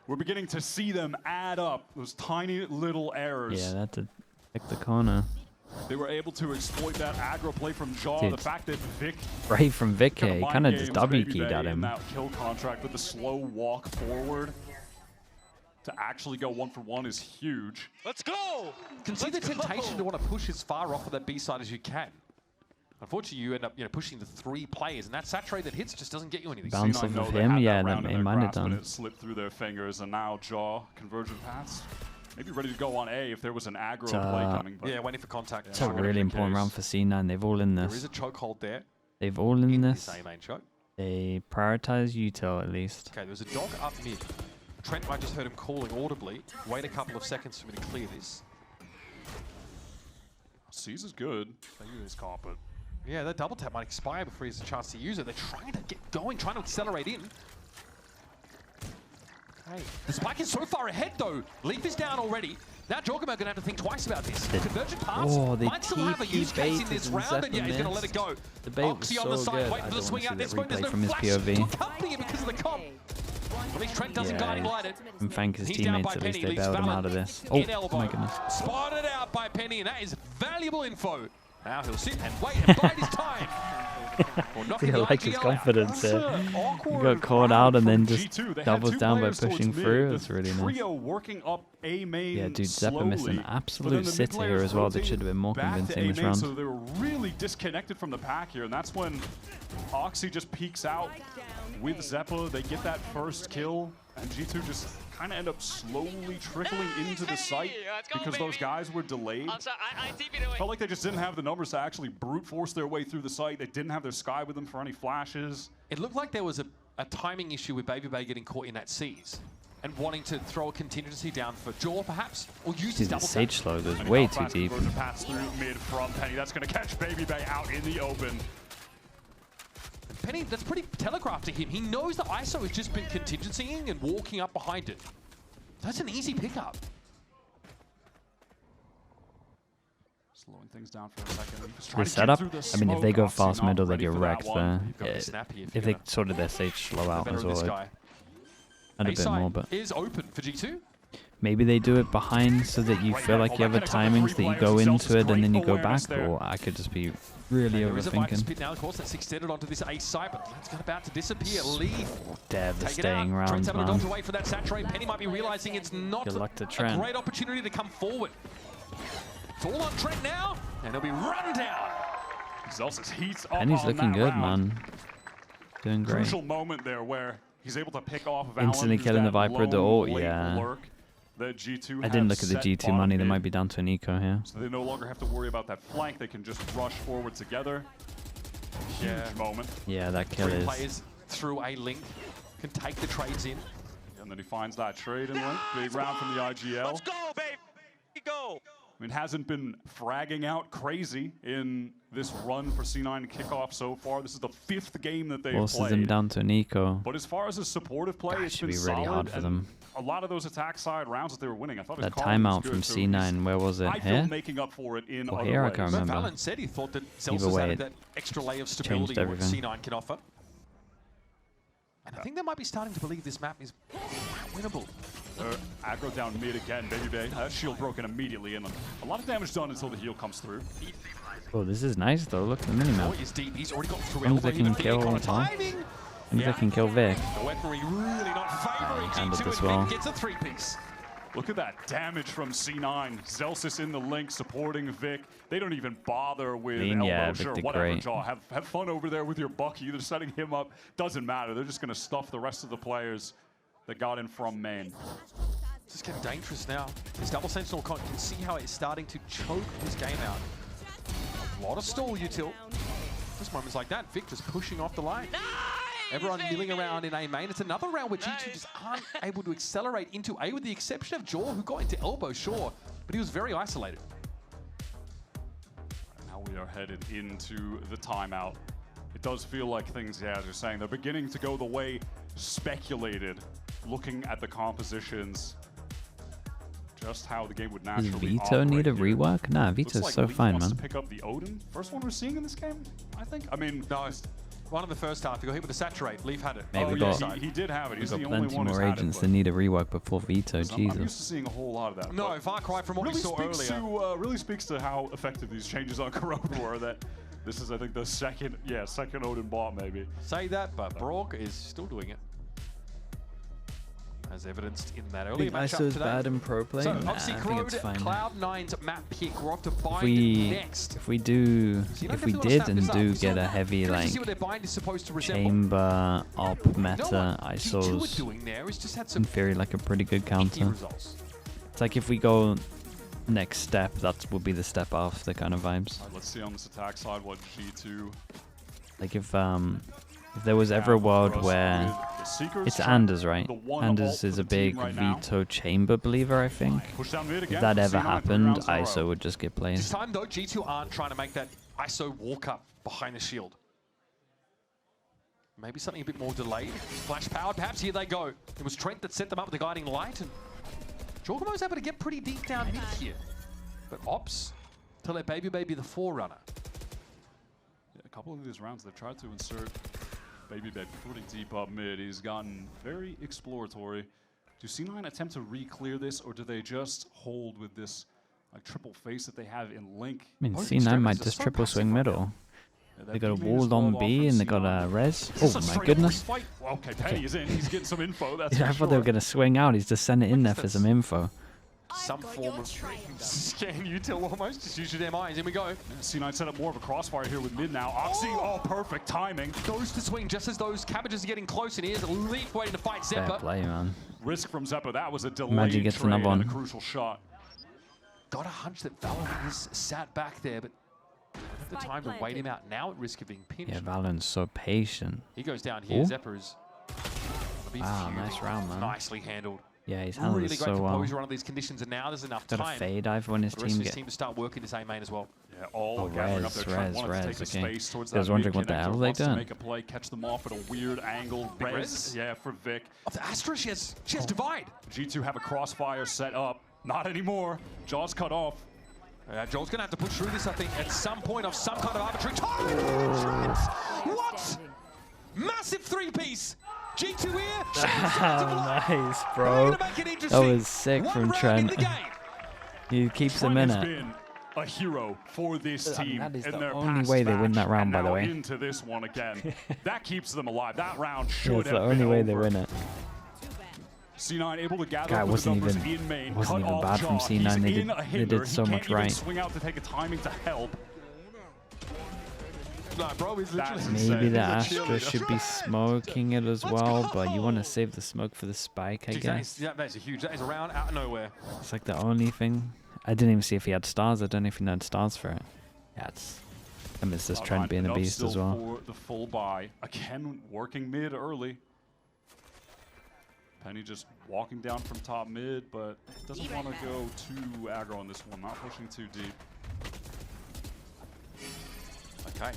Speaker 1: We're beginning to see them add up. Those tiny little errors.
Speaker 2: Yeah, that did pick the corner.
Speaker 1: They were able to exploit that aggro play from Jaw.
Speaker 2: Dude.
Speaker 1: The fact that Vic
Speaker 2: Brave from Vic here. He
Speaker 1: mind
Speaker 2: kind of just
Speaker 1: games
Speaker 2: W
Speaker 1: Baby
Speaker 2: keyed
Speaker 1: Bay
Speaker 2: at
Speaker 1: in
Speaker 2: him.
Speaker 1: that kill contract with the slow walk forward to actually go 1-for-1 is huge.
Speaker 5: Let's go.
Speaker 3: You can see the temptation to want to push as far off of that B side as you can. Unfortunately, you end up pushing the 3 players, and that saturate that hits just doesn't get you anything.
Speaker 2: Bounce
Speaker 1: C9
Speaker 2: off
Speaker 1: know
Speaker 2: of
Speaker 1: they
Speaker 2: him,
Speaker 1: had
Speaker 2: yeah,
Speaker 1: that
Speaker 2: that
Speaker 1: round in
Speaker 2: he
Speaker 1: their
Speaker 2: might have
Speaker 1: grasp when
Speaker 2: done.
Speaker 1: it slipped through their fingers, and now Jaw conversion pass. Maybe ready to go on A if there was an aggro play coming. But
Speaker 3: Yeah, waiting for contact.
Speaker 2: It's a
Speaker 1: not gonna be
Speaker 2: really
Speaker 1: the
Speaker 2: important
Speaker 1: case.
Speaker 2: round for C9. They've all in
Speaker 3: There is
Speaker 2: this.
Speaker 3: a chokehold there.
Speaker 2: They've all in this.
Speaker 3: This A main choke.
Speaker 2: They prioritize util at least.
Speaker 3: Okay, there's a dog up mid. Trent, I just heard him calling audibly. Wait a couple of seconds for me to clear this.
Speaker 1: C's is good. They use his comp, but
Speaker 3: Yeah, that double tap might expire before he has a chance to use it. They're trying to get going, trying to accelerate in. Hey, the spike is so far ahead though. Leaf is down already. Now Jorgamo going to have to think twice about this. Convergent pass
Speaker 2: Oh, they
Speaker 3: might still have a use case in this
Speaker 2: TP
Speaker 3: round, and yeah, he's going to let it
Speaker 2: missed.
Speaker 3: go.
Speaker 2: The bait was
Speaker 3: Oxy on
Speaker 2: so
Speaker 3: the side,
Speaker 2: good.
Speaker 3: waiting
Speaker 2: I
Speaker 3: for the
Speaker 2: don't
Speaker 3: swing
Speaker 2: wanna
Speaker 3: out.
Speaker 2: see
Speaker 3: This
Speaker 2: that
Speaker 3: point, there's
Speaker 2: replay
Speaker 3: no
Speaker 2: from his
Speaker 3: flash
Speaker 2: POV.
Speaker 3: to accompany it because of the comp. At least Trent doesn't guide light it.
Speaker 2: And thank his
Speaker 3: He's down by
Speaker 2: teammates, at least
Speaker 3: Penny,
Speaker 2: they
Speaker 3: leaves
Speaker 2: bailed him
Speaker 3: Valen
Speaker 2: out of this.
Speaker 3: in
Speaker 2: Oh
Speaker 3: elbow.
Speaker 2: my goodness.
Speaker 3: Spotted out by Penny, and that is valuable info. Now he'll sit and wait and bide his time.
Speaker 2: I like his confidence there. He got caught out and then just doubles down by pushing through. That's really nice. Yeah, dude, Zeppa missed an absolute sitter here as well. That should have been more convincing this round.
Speaker 1: So they were really disconnected from the pack here, and that's when Oxy just peeks out with Zeppa. They get that first kill, and G2 just kind of end up slowly trickling into the site because those guys were delayed. Felt like they just didn't have the numbers to actually brute force their way through the site. They didn't have their Sky with them for any flashes.
Speaker 3: It looked like there was a timing issue with Baby Bay getting caught in that C's and wanting to throw a contingency down for Jaw, perhaps, or use his double tap.
Speaker 2: Sage slow goes way too deep.
Speaker 1: Pass through mid from Penny. That's going to catch Baby Bay out in the open.
Speaker 3: Penny, that's pretty telegraphed to him. He knows the ISO has just been contingencying and walking up behind it. That's an easy pickup.
Speaker 1: Slowing things down for a second.
Speaker 2: The setup, I mean, if they go fast middle, they get wrecked there. If they sorted their Sage slow out as well, and a bit more, but
Speaker 3: is open for G2.
Speaker 2: Maybe they do it behind so that you feel like you have a timing so that you go into it and then you go back, or I could just be really overthinking.
Speaker 3: Now, of course, that's extended onto this ace side, but it's about to disappear. Leave.
Speaker 2: Devastating rounds, man.
Speaker 3: Away for that Saturate. Penny might be realizing it's not a great opportunity to come forward. It's all on Trent now, and he'll be run down.
Speaker 1: Zelsis heats up.
Speaker 2: Penny's looking good, man. Doing great.
Speaker 1: Crucial moment there where he's able to pick off
Speaker 2: instantly killing the Viper with the ult, yeah.
Speaker 1: G2
Speaker 2: I didn't look at the G2 money. They might be down to an eco here.
Speaker 1: So they no longer have to worry about that flank. They can just rush forward together. Huge moment.
Speaker 2: Yeah, that kill is.
Speaker 3: Players through a link can take the trades in.
Speaker 1: And then he finds that trade in link. Big round from the IGL.
Speaker 5: Let's go, baby. Go.
Speaker 1: I mean, hasn't been fragging out crazy in this run for C9 Kickoff so far. This is the 5th game that they've
Speaker 2: Forces
Speaker 1: played.
Speaker 2: them down to an eco.
Speaker 1: But as far as his supportive play, it's
Speaker 2: should
Speaker 1: been
Speaker 2: be really
Speaker 1: solid,
Speaker 2: hard for them.
Speaker 1: A lot of those attack side rounds that they were winning, I thought
Speaker 2: that timeout from C9, where was it? Here?
Speaker 1: Making up for it in
Speaker 2: or
Speaker 1: other
Speaker 2: here,
Speaker 1: ways.
Speaker 2: I can't remember.
Speaker 3: Valen said he thought that
Speaker 2: Either
Speaker 3: Zelsis
Speaker 2: way,
Speaker 3: added that extra layer of stability what C9 can offer. And I think they might be starting to believe this map is winnable.
Speaker 1: Aggro down mid again, Baby Bay. That shield broken immediately, and a lot of damage done until the heal comes through.
Speaker 2: Oh, this is nice though. Look at the minimap.
Speaker 3: He's already got through
Speaker 2: They can kill they can kill Vic.
Speaker 3: The weaponry really not favoring
Speaker 2: G2
Speaker 3: as well. Gets a 3-piece.
Speaker 1: Look at that damage from C9. Zelsis in the link supporting Vic. They don't even bother with elbow. Sure, whatever, Jaw. Have fun over there with your Bucky. They're setting him up. Doesn't matter. They're just going to stuff the rest of the players that got in from main.
Speaker 3: It's just getting dangerous now. This double sentinel can see how it's starting to choke this game out. A lot of stall util. Just moments like that, Vic just pushing off the line. Everyone milling around in A main. It's another round where G2 just aren't able to accelerate into A, with the exception of Jaw, who got into elbow, sure, but he was very isolated.
Speaker 1: Now we are headed into the timeout. It does feel like things, yeah, as you're saying, they're beginning to go the way speculated, looking at the compositions, just how the game would naturally
Speaker 2: Does Vito need a rework? Nah, Vito's
Speaker 1: like
Speaker 2: so
Speaker 1: Leaf
Speaker 2: fine,
Speaker 1: wants
Speaker 2: man.
Speaker 1: to pick up the Odin. First one we're seeing in this game, I think. I mean,
Speaker 3: no, one in the first half. He got hit with a Saturate. Leaf had it.
Speaker 2: Maybe
Speaker 1: he did have it. He's
Speaker 2: got
Speaker 1: the only
Speaker 2: plenty
Speaker 1: one
Speaker 2: more
Speaker 1: who's
Speaker 2: agents
Speaker 1: had it,
Speaker 2: that need a rework before Vito. Jesus.
Speaker 1: I'm used to seeing a whole lot of that.
Speaker 3: No, Far Cry from what we saw earlier.
Speaker 1: Really speaks to how effective these changes on Corrode were. That this is, I think, the second Odin bot maybe.
Speaker 3: Say that, but Brock is still doing it, as evidenced in that earlier matchup
Speaker 2: ISO's
Speaker 3: today.
Speaker 2: bad in pro play.
Speaker 3: So
Speaker 2: nah,
Speaker 3: obviously
Speaker 2: I think it's fine.
Speaker 3: Cloud9's map pick. We're off to bind next.
Speaker 2: If we did and do get a heavy like chamber op meta, ISO's in theory like a pretty good counter. It's like if we go next step, that would be the step after kind of vibes.
Speaker 1: Let's see on this attack side what G2.
Speaker 2: Like if there was ever a world where it's Anders, right? Anders is a big Vito chamber believer, I think. If that ever happened, ISO would just get played.
Speaker 3: This time though, G2 aren't trying to make that ISO walk up behind the shield. Maybe something a bit more delayed. Flash powered, perhaps. Here they go. It was Trent that set them up with the guiding light, and Jorgamo was able to get pretty deep down mid here. But Ops to let Baby the forerunner.
Speaker 1: Yeah, a couple of these rounds they've tried to insert Baby pretty deep up mid. He's gotten very exploratory. Do C9 attempt to re-clear this, or do they just hold with this like triple face that they have in Link.
Speaker 2: I mean,
Speaker 1: Both
Speaker 2: C9
Speaker 1: extremities
Speaker 2: might
Speaker 1: are
Speaker 2: just
Speaker 1: so
Speaker 2: triple
Speaker 1: passive
Speaker 2: swing
Speaker 1: right
Speaker 2: middle.
Speaker 1: now. Yeah,
Speaker 2: They
Speaker 1: that
Speaker 2: got a
Speaker 1: B main is
Speaker 2: walled on
Speaker 1: walled off
Speaker 2: B
Speaker 1: from
Speaker 2: and they got
Speaker 1: C9.
Speaker 2: a res.
Speaker 1: Is
Speaker 2: Oh
Speaker 1: this a
Speaker 2: my
Speaker 1: straight
Speaker 2: goodness.
Speaker 1: free fight? Well, okay, Penny is in. He's getting some info. That's
Speaker 2: I
Speaker 1: for
Speaker 2: thought they were
Speaker 1: sure.
Speaker 2: going to swing out. He's just sent it in there for some info.
Speaker 3: Some form of scan util almost. Just use your MIs. In we go.
Speaker 1: C9 set up more of a crossfire here with mid now. Oxy, oh, perfect timing.
Speaker 3: Goes to swing just as those cabbages are getting close, and here's a Leaf waiting to fight
Speaker 2: Fair
Speaker 3: Zeppa.
Speaker 2: play, man.
Speaker 1: Risk from Zeppa. That was a
Speaker 2: Imagine
Speaker 1: delayed
Speaker 2: he gets
Speaker 1: trade
Speaker 2: another
Speaker 1: and a
Speaker 2: one.
Speaker 1: crucial shot.
Speaker 3: Got a hunch that Valorant is sat back there, but don't have the time to wait him out now at risk of being pinched.
Speaker 2: Yeah, Valorant's so patient.
Speaker 3: He goes down here.
Speaker 2: Ooh.
Speaker 3: Zeppa is.
Speaker 2: Wow, nice round, man.
Speaker 3: Nicely handled.
Speaker 2: Yeah, he's handled
Speaker 3: Really
Speaker 2: it
Speaker 3: great
Speaker 2: so well.
Speaker 3: composure under these conditions, and now there's enough
Speaker 2: Got a
Speaker 3: time
Speaker 2: fade dive when his
Speaker 3: for the rest
Speaker 2: team
Speaker 3: of his
Speaker 2: get.
Speaker 3: team to start working his A main as well.
Speaker 1: Yeah, all
Speaker 2: Oh,
Speaker 1: gathering up
Speaker 2: res,
Speaker 1: there, trying
Speaker 2: res,
Speaker 1: to
Speaker 2: res,
Speaker 1: take a
Speaker 2: okay.
Speaker 1: space towards
Speaker 2: I was
Speaker 1: that
Speaker 2: wondering
Speaker 1: mid
Speaker 2: what the hell
Speaker 1: connector,
Speaker 2: they
Speaker 1: wants to
Speaker 2: done.
Speaker 1: make a play, catch them off at a weird angle.
Speaker 3: Big
Speaker 1: Res,
Speaker 3: res?
Speaker 1: yeah, for Vic.
Speaker 3: Oh, the Astra, she has divide.
Speaker 1: G2 have a crossfire set up. Not anymore. Jaws cut off.
Speaker 3: Joel's going to have to push through this, I think, at some point of some kind of arbitrary time. What? Massive three-piece. G2 here.
Speaker 2: Nice, bro. That was sick from Trent. He keeps him in
Speaker 1: Trent has
Speaker 2: it.
Speaker 1: been a hero for this team
Speaker 2: that is
Speaker 1: in
Speaker 2: the
Speaker 1: their
Speaker 2: only
Speaker 1: past
Speaker 2: way they win
Speaker 1: match,
Speaker 2: that round,
Speaker 1: and
Speaker 2: by the
Speaker 1: now
Speaker 2: way.
Speaker 1: into this one again. That keeps them alive. That round
Speaker 2: Yeah,
Speaker 1: should
Speaker 2: it's
Speaker 1: have
Speaker 2: the only
Speaker 1: been
Speaker 2: way
Speaker 1: over.
Speaker 2: they win it.
Speaker 1: C9 able to gather
Speaker 2: Guy
Speaker 1: up with the
Speaker 2: wasn't
Speaker 1: numbers
Speaker 2: even-
Speaker 1: in main.
Speaker 2: wasn't
Speaker 1: cut
Speaker 2: even
Speaker 1: off
Speaker 2: bad from
Speaker 1: Jaw.
Speaker 2: C9.
Speaker 1: He's
Speaker 2: They
Speaker 1: in
Speaker 2: did-
Speaker 1: a
Speaker 2: they
Speaker 1: hinder.
Speaker 2: did so
Speaker 1: He
Speaker 2: much
Speaker 1: can't even
Speaker 2: right.
Speaker 1: swing out to take a timing to help.
Speaker 3: No, bro, he's literally...
Speaker 1: That's
Speaker 2: Maybe
Speaker 1: insane.
Speaker 2: the
Speaker 1: He's a
Speaker 2: Astra
Speaker 1: cheerleader.
Speaker 2: should be smoking it as well, but you want to save the smoke for the spike, I guess.
Speaker 3: Yeah, that's a huge... That is a round out of nowhere.
Speaker 2: It's like the only thing. I didn't even see if he had stars. I don't know if he had stars for it. Yeah, it's. I miss this Trent being a
Speaker 1: Enough
Speaker 2: beast
Speaker 1: still
Speaker 2: as well.
Speaker 1: For the full buy. Again, working mid early. Penny just walking down from top mid, but doesn't want to go too aggro on this one. Not pushing too deep.
Speaker 3: Okay.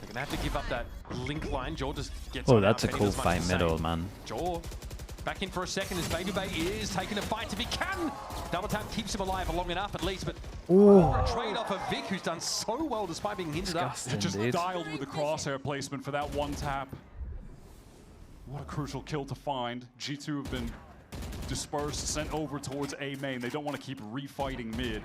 Speaker 3: They're going to have to give up that link line. Jaw just gets
Speaker 2: Oh,
Speaker 3: on
Speaker 2: that's a
Speaker 3: out. Penny
Speaker 2: cool
Speaker 3: does much
Speaker 2: fight
Speaker 3: the same.
Speaker 2: middle, man.
Speaker 3: Jaw back in for a second as Baby Bay is taking a fight if he can. Double tap keeps him alive long enough at least, but a trade off of Vic, who's done so well despite being hindered up.
Speaker 2: Disgusting,
Speaker 1: Just
Speaker 2: dude.
Speaker 1: dialed with the crosshair placement for that one tap. What a crucial kill to find. G2 have been dispersed, sent over towards A main. They don't want to keep refighting mid.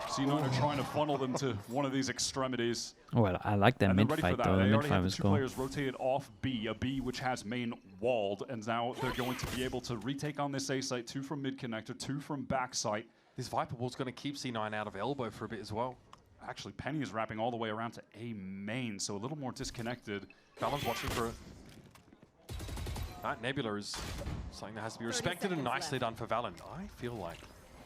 Speaker 1: C9 are trying to funnel them to one of these extremities.
Speaker 2: Well, I like their
Speaker 1: And they're
Speaker 2: mid
Speaker 1: ready
Speaker 2: fight
Speaker 1: for that.
Speaker 2: though. The
Speaker 1: They
Speaker 2: mid
Speaker 1: already
Speaker 2: fight
Speaker 1: have the
Speaker 2: was
Speaker 1: two
Speaker 2: cool.
Speaker 1: players rotated off B, a B which has main walled, and now they're going to be able to retake on this A site, 2 from mid connector, 2 from back site.
Speaker 3: This Viper Wall's going to keep C9 out of elbow for a bit as well.
Speaker 1: Actually, Penny is wrapping all the way around to A main, so a little more disconnected.
Speaker 3: Fallon's watching for it. That Nebula is something that has to be respected and nicely done for Valen. I feel like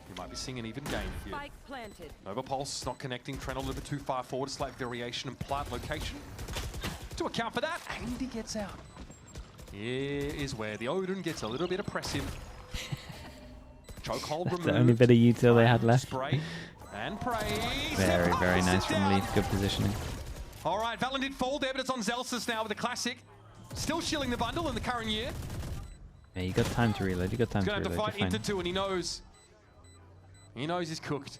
Speaker 3: we might be seeing an even game here.
Speaker 7: Spike planted.
Speaker 3: Nova Pulse not connecting, Trent a little bit too far forward, slight variation in plant location. To account for that, and he gets out. Here is where the Odin gets a little bit oppressive. Chokehold removed.
Speaker 2: The only bit of util they had left.
Speaker 3: Spray and pray.
Speaker 2: Very, very nice from Leaf. Good positioning.
Speaker 3: All right, Valen did fall there, but it's on Zelsus now with a classic. Still shielding the bundle in the current year.
Speaker 2: Yeah, you got time to reload. You got time
Speaker 3: He's
Speaker 2: to
Speaker 3: going to
Speaker 2: reload.
Speaker 3: have to
Speaker 2: You're
Speaker 3: fight
Speaker 2: fine.
Speaker 3: into 2, and he knows. He knows he's cooked.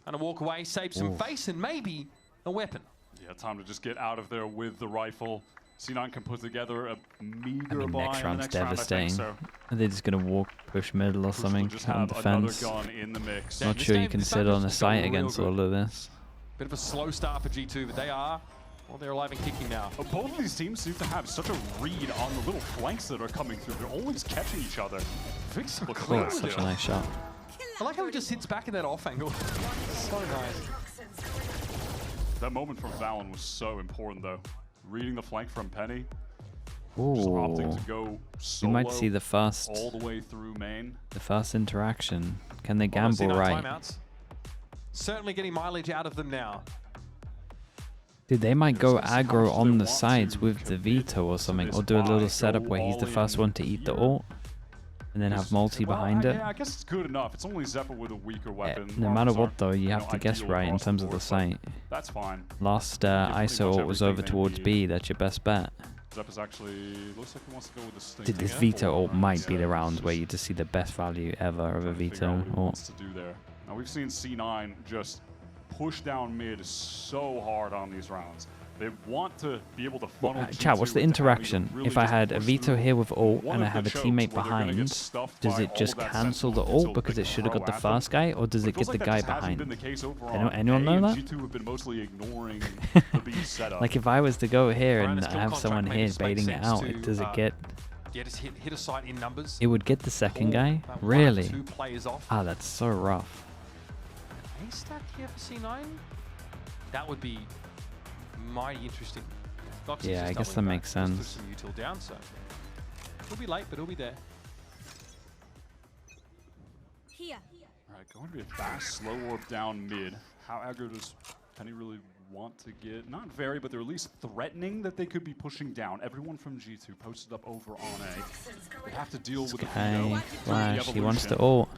Speaker 3: Gonna walk away, save some face, and maybe a weapon.
Speaker 1: Yeah, time to just get out of there with the rifle. C9 can put together a meager
Speaker 2: I mean,
Speaker 1: buy
Speaker 2: next
Speaker 1: in
Speaker 2: round's
Speaker 1: the next round, I think,
Speaker 2: devastating.
Speaker 1: so
Speaker 2: Are they just gonna walk, push middle or
Speaker 1: Crucial to
Speaker 2: something
Speaker 1: just
Speaker 2: on
Speaker 1: have another
Speaker 2: defense?
Speaker 1: gun in the mix.
Speaker 2: Not
Speaker 3: This
Speaker 2: sure you
Speaker 3: game-
Speaker 2: can
Speaker 3: this
Speaker 2: sit
Speaker 3: match
Speaker 2: on a
Speaker 3: is going
Speaker 2: site
Speaker 3: real
Speaker 2: against
Speaker 3: good.
Speaker 2: all of this.
Speaker 3: Bit of a slow start for G2, but they are, well, they're alive and kicking now.
Speaker 1: Both of these teams seem to have such a read on the little flanks that are coming through. They're always catching each other. Vic's
Speaker 2: Oh,
Speaker 1: clear
Speaker 2: it's such a
Speaker 1: still.
Speaker 2: nice shot.
Speaker 3: I like how he just sits back in that off angle. So nice.
Speaker 1: That moment from Valen was so important, though. Reading the flank from Penny, just
Speaker 2: Ooh,
Speaker 1: opting to go
Speaker 2: you
Speaker 1: solo
Speaker 2: might see the first
Speaker 1: all the way through main.
Speaker 2: interaction. Can they
Speaker 3: Well,
Speaker 2: gamble
Speaker 3: C9
Speaker 2: right?
Speaker 3: timeouts. Certainly getting mileage out of them now.
Speaker 2: Dude, they might go
Speaker 1: There's some
Speaker 2: aggro
Speaker 1: cards
Speaker 2: on
Speaker 1: they
Speaker 2: the
Speaker 1: want
Speaker 2: sides
Speaker 1: to
Speaker 2: with the
Speaker 1: commit
Speaker 2: veto or
Speaker 1: to
Speaker 2: something,
Speaker 1: this
Speaker 2: or do a
Speaker 1: buy,
Speaker 2: little setup
Speaker 1: go
Speaker 2: where he's the
Speaker 1: all
Speaker 2: first
Speaker 1: in
Speaker 2: one to eat the
Speaker 1: here.
Speaker 2: ult, and then have multi behind it.
Speaker 1: Yeah, I guess it's good enough. It's only Zephyr with a weaker
Speaker 2: Yeah,
Speaker 1: weapon.
Speaker 2: no matter
Speaker 1: Markers
Speaker 2: what
Speaker 1: aren't,
Speaker 2: though, you have
Speaker 1: know,
Speaker 2: to guess
Speaker 1: ideal
Speaker 2: right in
Speaker 1: across
Speaker 2: terms of the
Speaker 1: board, but
Speaker 2: site.
Speaker 1: That's fine.
Speaker 2: Last
Speaker 1: pretty
Speaker 2: ISO
Speaker 1: much
Speaker 2: ult was
Speaker 1: everything
Speaker 2: over
Speaker 1: they
Speaker 2: towards
Speaker 1: need.
Speaker 2: B, that's your best bet.
Speaker 1: Zephyr's actually looks like he wants to go with the sting.
Speaker 2: Dude, this
Speaker 1: Yeah.
Speaker 2: veto ult might be
Speaker 1: Yeah,
Speaker 2: the
Speaker 1: it's
Speaker 2: round
Speaker 1: just
Speaker 2: where you just see the best value ever of a
Speaker 1: trying to figure
Speaker 2: veto
Speaker 1: out what he
Speaker 2: ult.
Speaker 1: wants to do there. Now we've seen C9 just push down mid so hard on these rounds. They want to be able to funnel
Speaker 2: Chat, what's the interaction? If I had a veto here with ult and I have a teammate behind, does it just cancel the ult because it should have got the first guy, or does it get the guy behind? Anyone know that? Like if I was to go here and have someone here baiting it out, does it get...
Speaker 3: Yeah, just hit a site in numbers.
Speaker 2: It would get the second guy? Really? Ah, that's so rough.
Speaker 3: A stack here for C9? That would be mighty interesting.
Speaker 2: Yeah, I guess that makes sense.
Speaker 3: Util down, so he'll be late, but he'll be there.
Speaker 7: Here.
Speaker 1: Alright, going to be a fast, slow orb down mid. How aggro does Penny really want to get? Not very, but they're at least threatening that they could be pushing down. Everyone from G2 posted up over on A. They have to deal with the
Speaker 2: Flash, he wants to ult.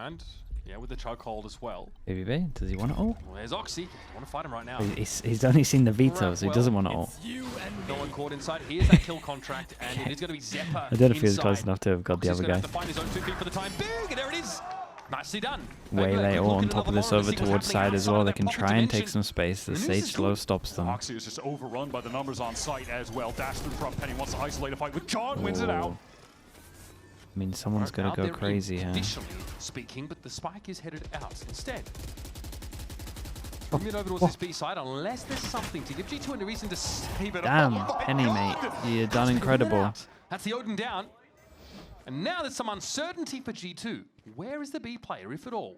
Speaker 3: And yeah, with the chokehold as well.
Speaker 2: BBB, does he want to ult?
Speaker 3: Well, there's Oxy. I want to fight him right now.
Speaker 2: He's only seen the veto, so he doesn't want to ult.
Speaker 3: No one caught inside. Here's that kill contract, and it is going to be Zeppa.
Speaker 2: I don't know if he was close enough to have got the other guy.
Speaker 3: Have to find his own 2 feet for the time being, and there it is. Nicely done.
Speaker 2: Waylay all on top of this over towards side as well. They can try and take some space. The Sage slow stops them.
Speaker 1: Oxy is just overrun by the numbers on site as well. Dash through front. Penny wants to isolate a fight with John. Wins it out.
Speaker 2: I mean, someone's going to go crazy here.
Speaker 3: Speaking, but the spike is headed out instead. Mid over towards this B side, unless there's something to give G2 a reason to save it.
Speaker 2: Damn, Penny, mate. You're done incredible.
Speaker 3: That's the Odin down. And now there's some uncertainty for G2. Where is the B player, if at all?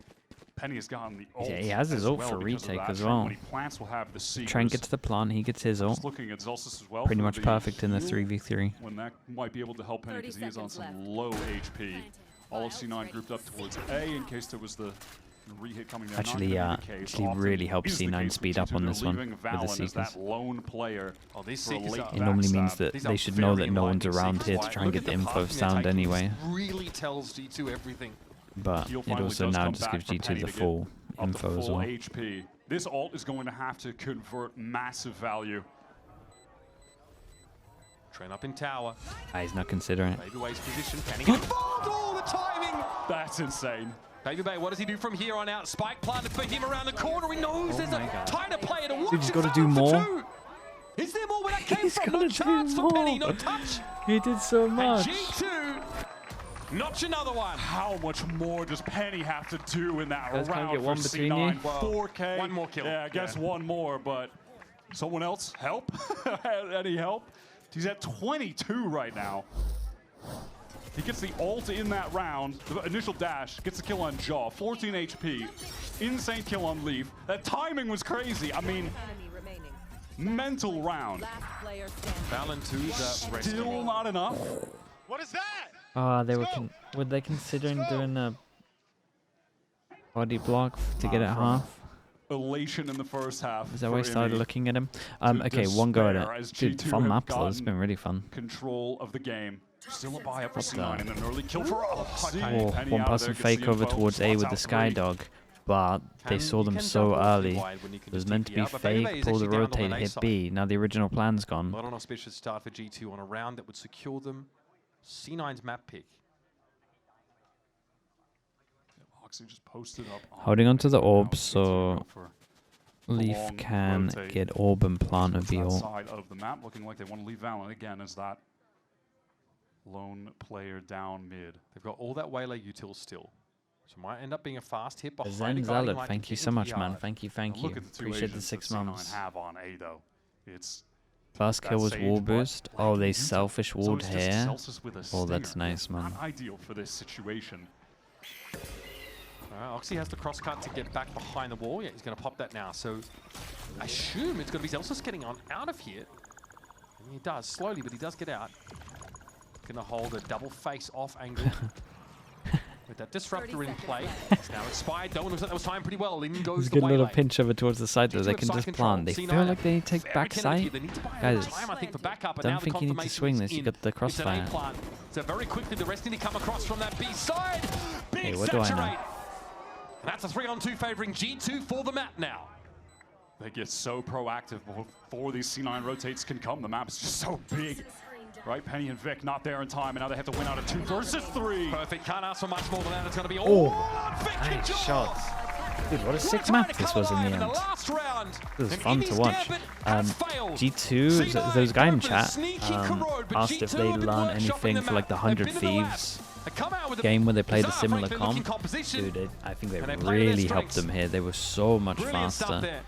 Speaker 1: Penny has gotten the ult.
Speaker 2: Yeah, he has his ult for retake as well.
Speaker 1: When he plants, we'll have the
Speaker 2: Try and get to the plant, he gets his ult.
Speaker 1: Looking at Zelsis as well.
Speaker 2: Pretty much perfect in the 3v3.
Speaker 1: When that might be able to help Penny because he is on some low HP. All of C9 grouped up towards A in case there was the re-hit coming down.
Speaker 2: Actually, really helps C9 speed up on this one with the seekers. It normally means that they should know that no one's around here to try and get the info sound anyway.
Speaker 3: Really tells G2 everything.
Speaker 2: But it also now just gives G2 the full info as well.
Speaker 1: HP. This ult is going to have to convert massive value.
Speaker 3: Train up in tower.
Speaker 2: He's not considering it.
Speaker 3: Baby Bay's position. Can he get involved? Oh, the timing!
Speaker 1: That's insane.
Speaker 3: Baby Bay, what does he do from here on out? Spike planted for him around the corner. He knows there's a tighter player to watch.
Speaker 2: Dude, he's got to do more.
Speaker 3: Is there more where that came from? No chance for Penny. No touch.
Speaker 2: He did so much.
Speaker 3: And G2 notch another one.
Speaker 1: How much more does Penny have to do in that
Speaker 2: round
Speaker 1: round
Speaker 2: get one
Speaker 1: for
Speaker 2: between
Speaker 1: C9?
Speaker 2: you?
Speaker 1: Well, 4K.
Speaker 3: One more kill.
Speaker 1: Yeah, I guess one more, but someone else help? Any help? He's at 22 right now. He gets the ult in that round, the initial dash, gets the kill on Jaw, 14 HP, insane kill on Leaf. That timing was crazy. I mean, mental round.
Speaker 3: Valen 2's
Speaker 1: Still not enough.
Speaker 5: What is that?
Speaker 2: Were they considering doing a body block to get it half?
Speaker 1: Elation in the first half.
Speaker 2: Is that why I started looking at him? Okay, one go at it. Dude, fun map though. It's been really fun.
Speaker 1: Control of the game. Still a buy up for C9 and an early kill for Oxy.
Speaker 2: One person fake over towards A with the Skydog, but they saw them so early. It was meant to be fake, pull the rotate, hit B. Now the original plan's gone.
Speaker 3: Not an auspicious start for G2 on a round that would secure them C9's map pick.
Speaker 1: Just posted up
Speaker 2: holding onto the orb, so Leaf can get orb and plant a B ult.
Speaker 1: Side of the map, looking like they want to leave Valen again as that lone player down mid.
Speaker 3: They've got all that Waylay util still, so it might end up being a fast hit behind.
Speaker 2: Zen Zealot, thank you so much, man. Thank you. Appreciate the 6 months.
Speaker 1: Have on A though. It's
Speaker 2: first kill was wall boost. Oh, they selfish walled here. Oh, that's nice, man.
Speaker 1: Not ideal for this situation.
Speaker 3: Oxy has the cross cut to get back behind the wall. Yeah, he's going to pop that now. So I assume it's going to be Zelsis getting on out of here. And he does, slowly, but he does get out. Going to hold a double face-off angle. With that disruptor in play. It's now expired. Don't want to that was timed pretty well. In goes the
Speaker 2: good little pinch over towards the side though. They can just plant. They feel like they take back sight. Guys, don't think you need to swing this. You got the crossfire.
Speaker 3: So very quickly the rest need to come across from that B side.
Speaker 2: Hey, what do I know?
Speaker 3: And that's a 3-on-2 favoring G2 for the map now.
Speaker 1: They get so proactive before these C9 rotates can come. The map is just so big. Right, Penny and Vic not there in time, and now they have to win out of 2 versus 3.
Speaker 3: Perfect, can't ask for much more than that. It's going to be all Vic and
Speaker 2: nice shots. Dude, what a sick map this was in the end. It was fun to watch. G2, there was a guy in chat asked if they learned anything for like the 100 Thieves game where they played a similar comp. Dude, I think they really helped them here. They were so much faster.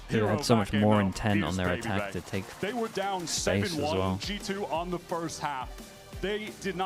Speaker 2: They had so much more intent on their attack to take
Speaker 1: They were down
Speaker 2: space as well.
Speaker 1: 7-1 G2 on the first half. They did not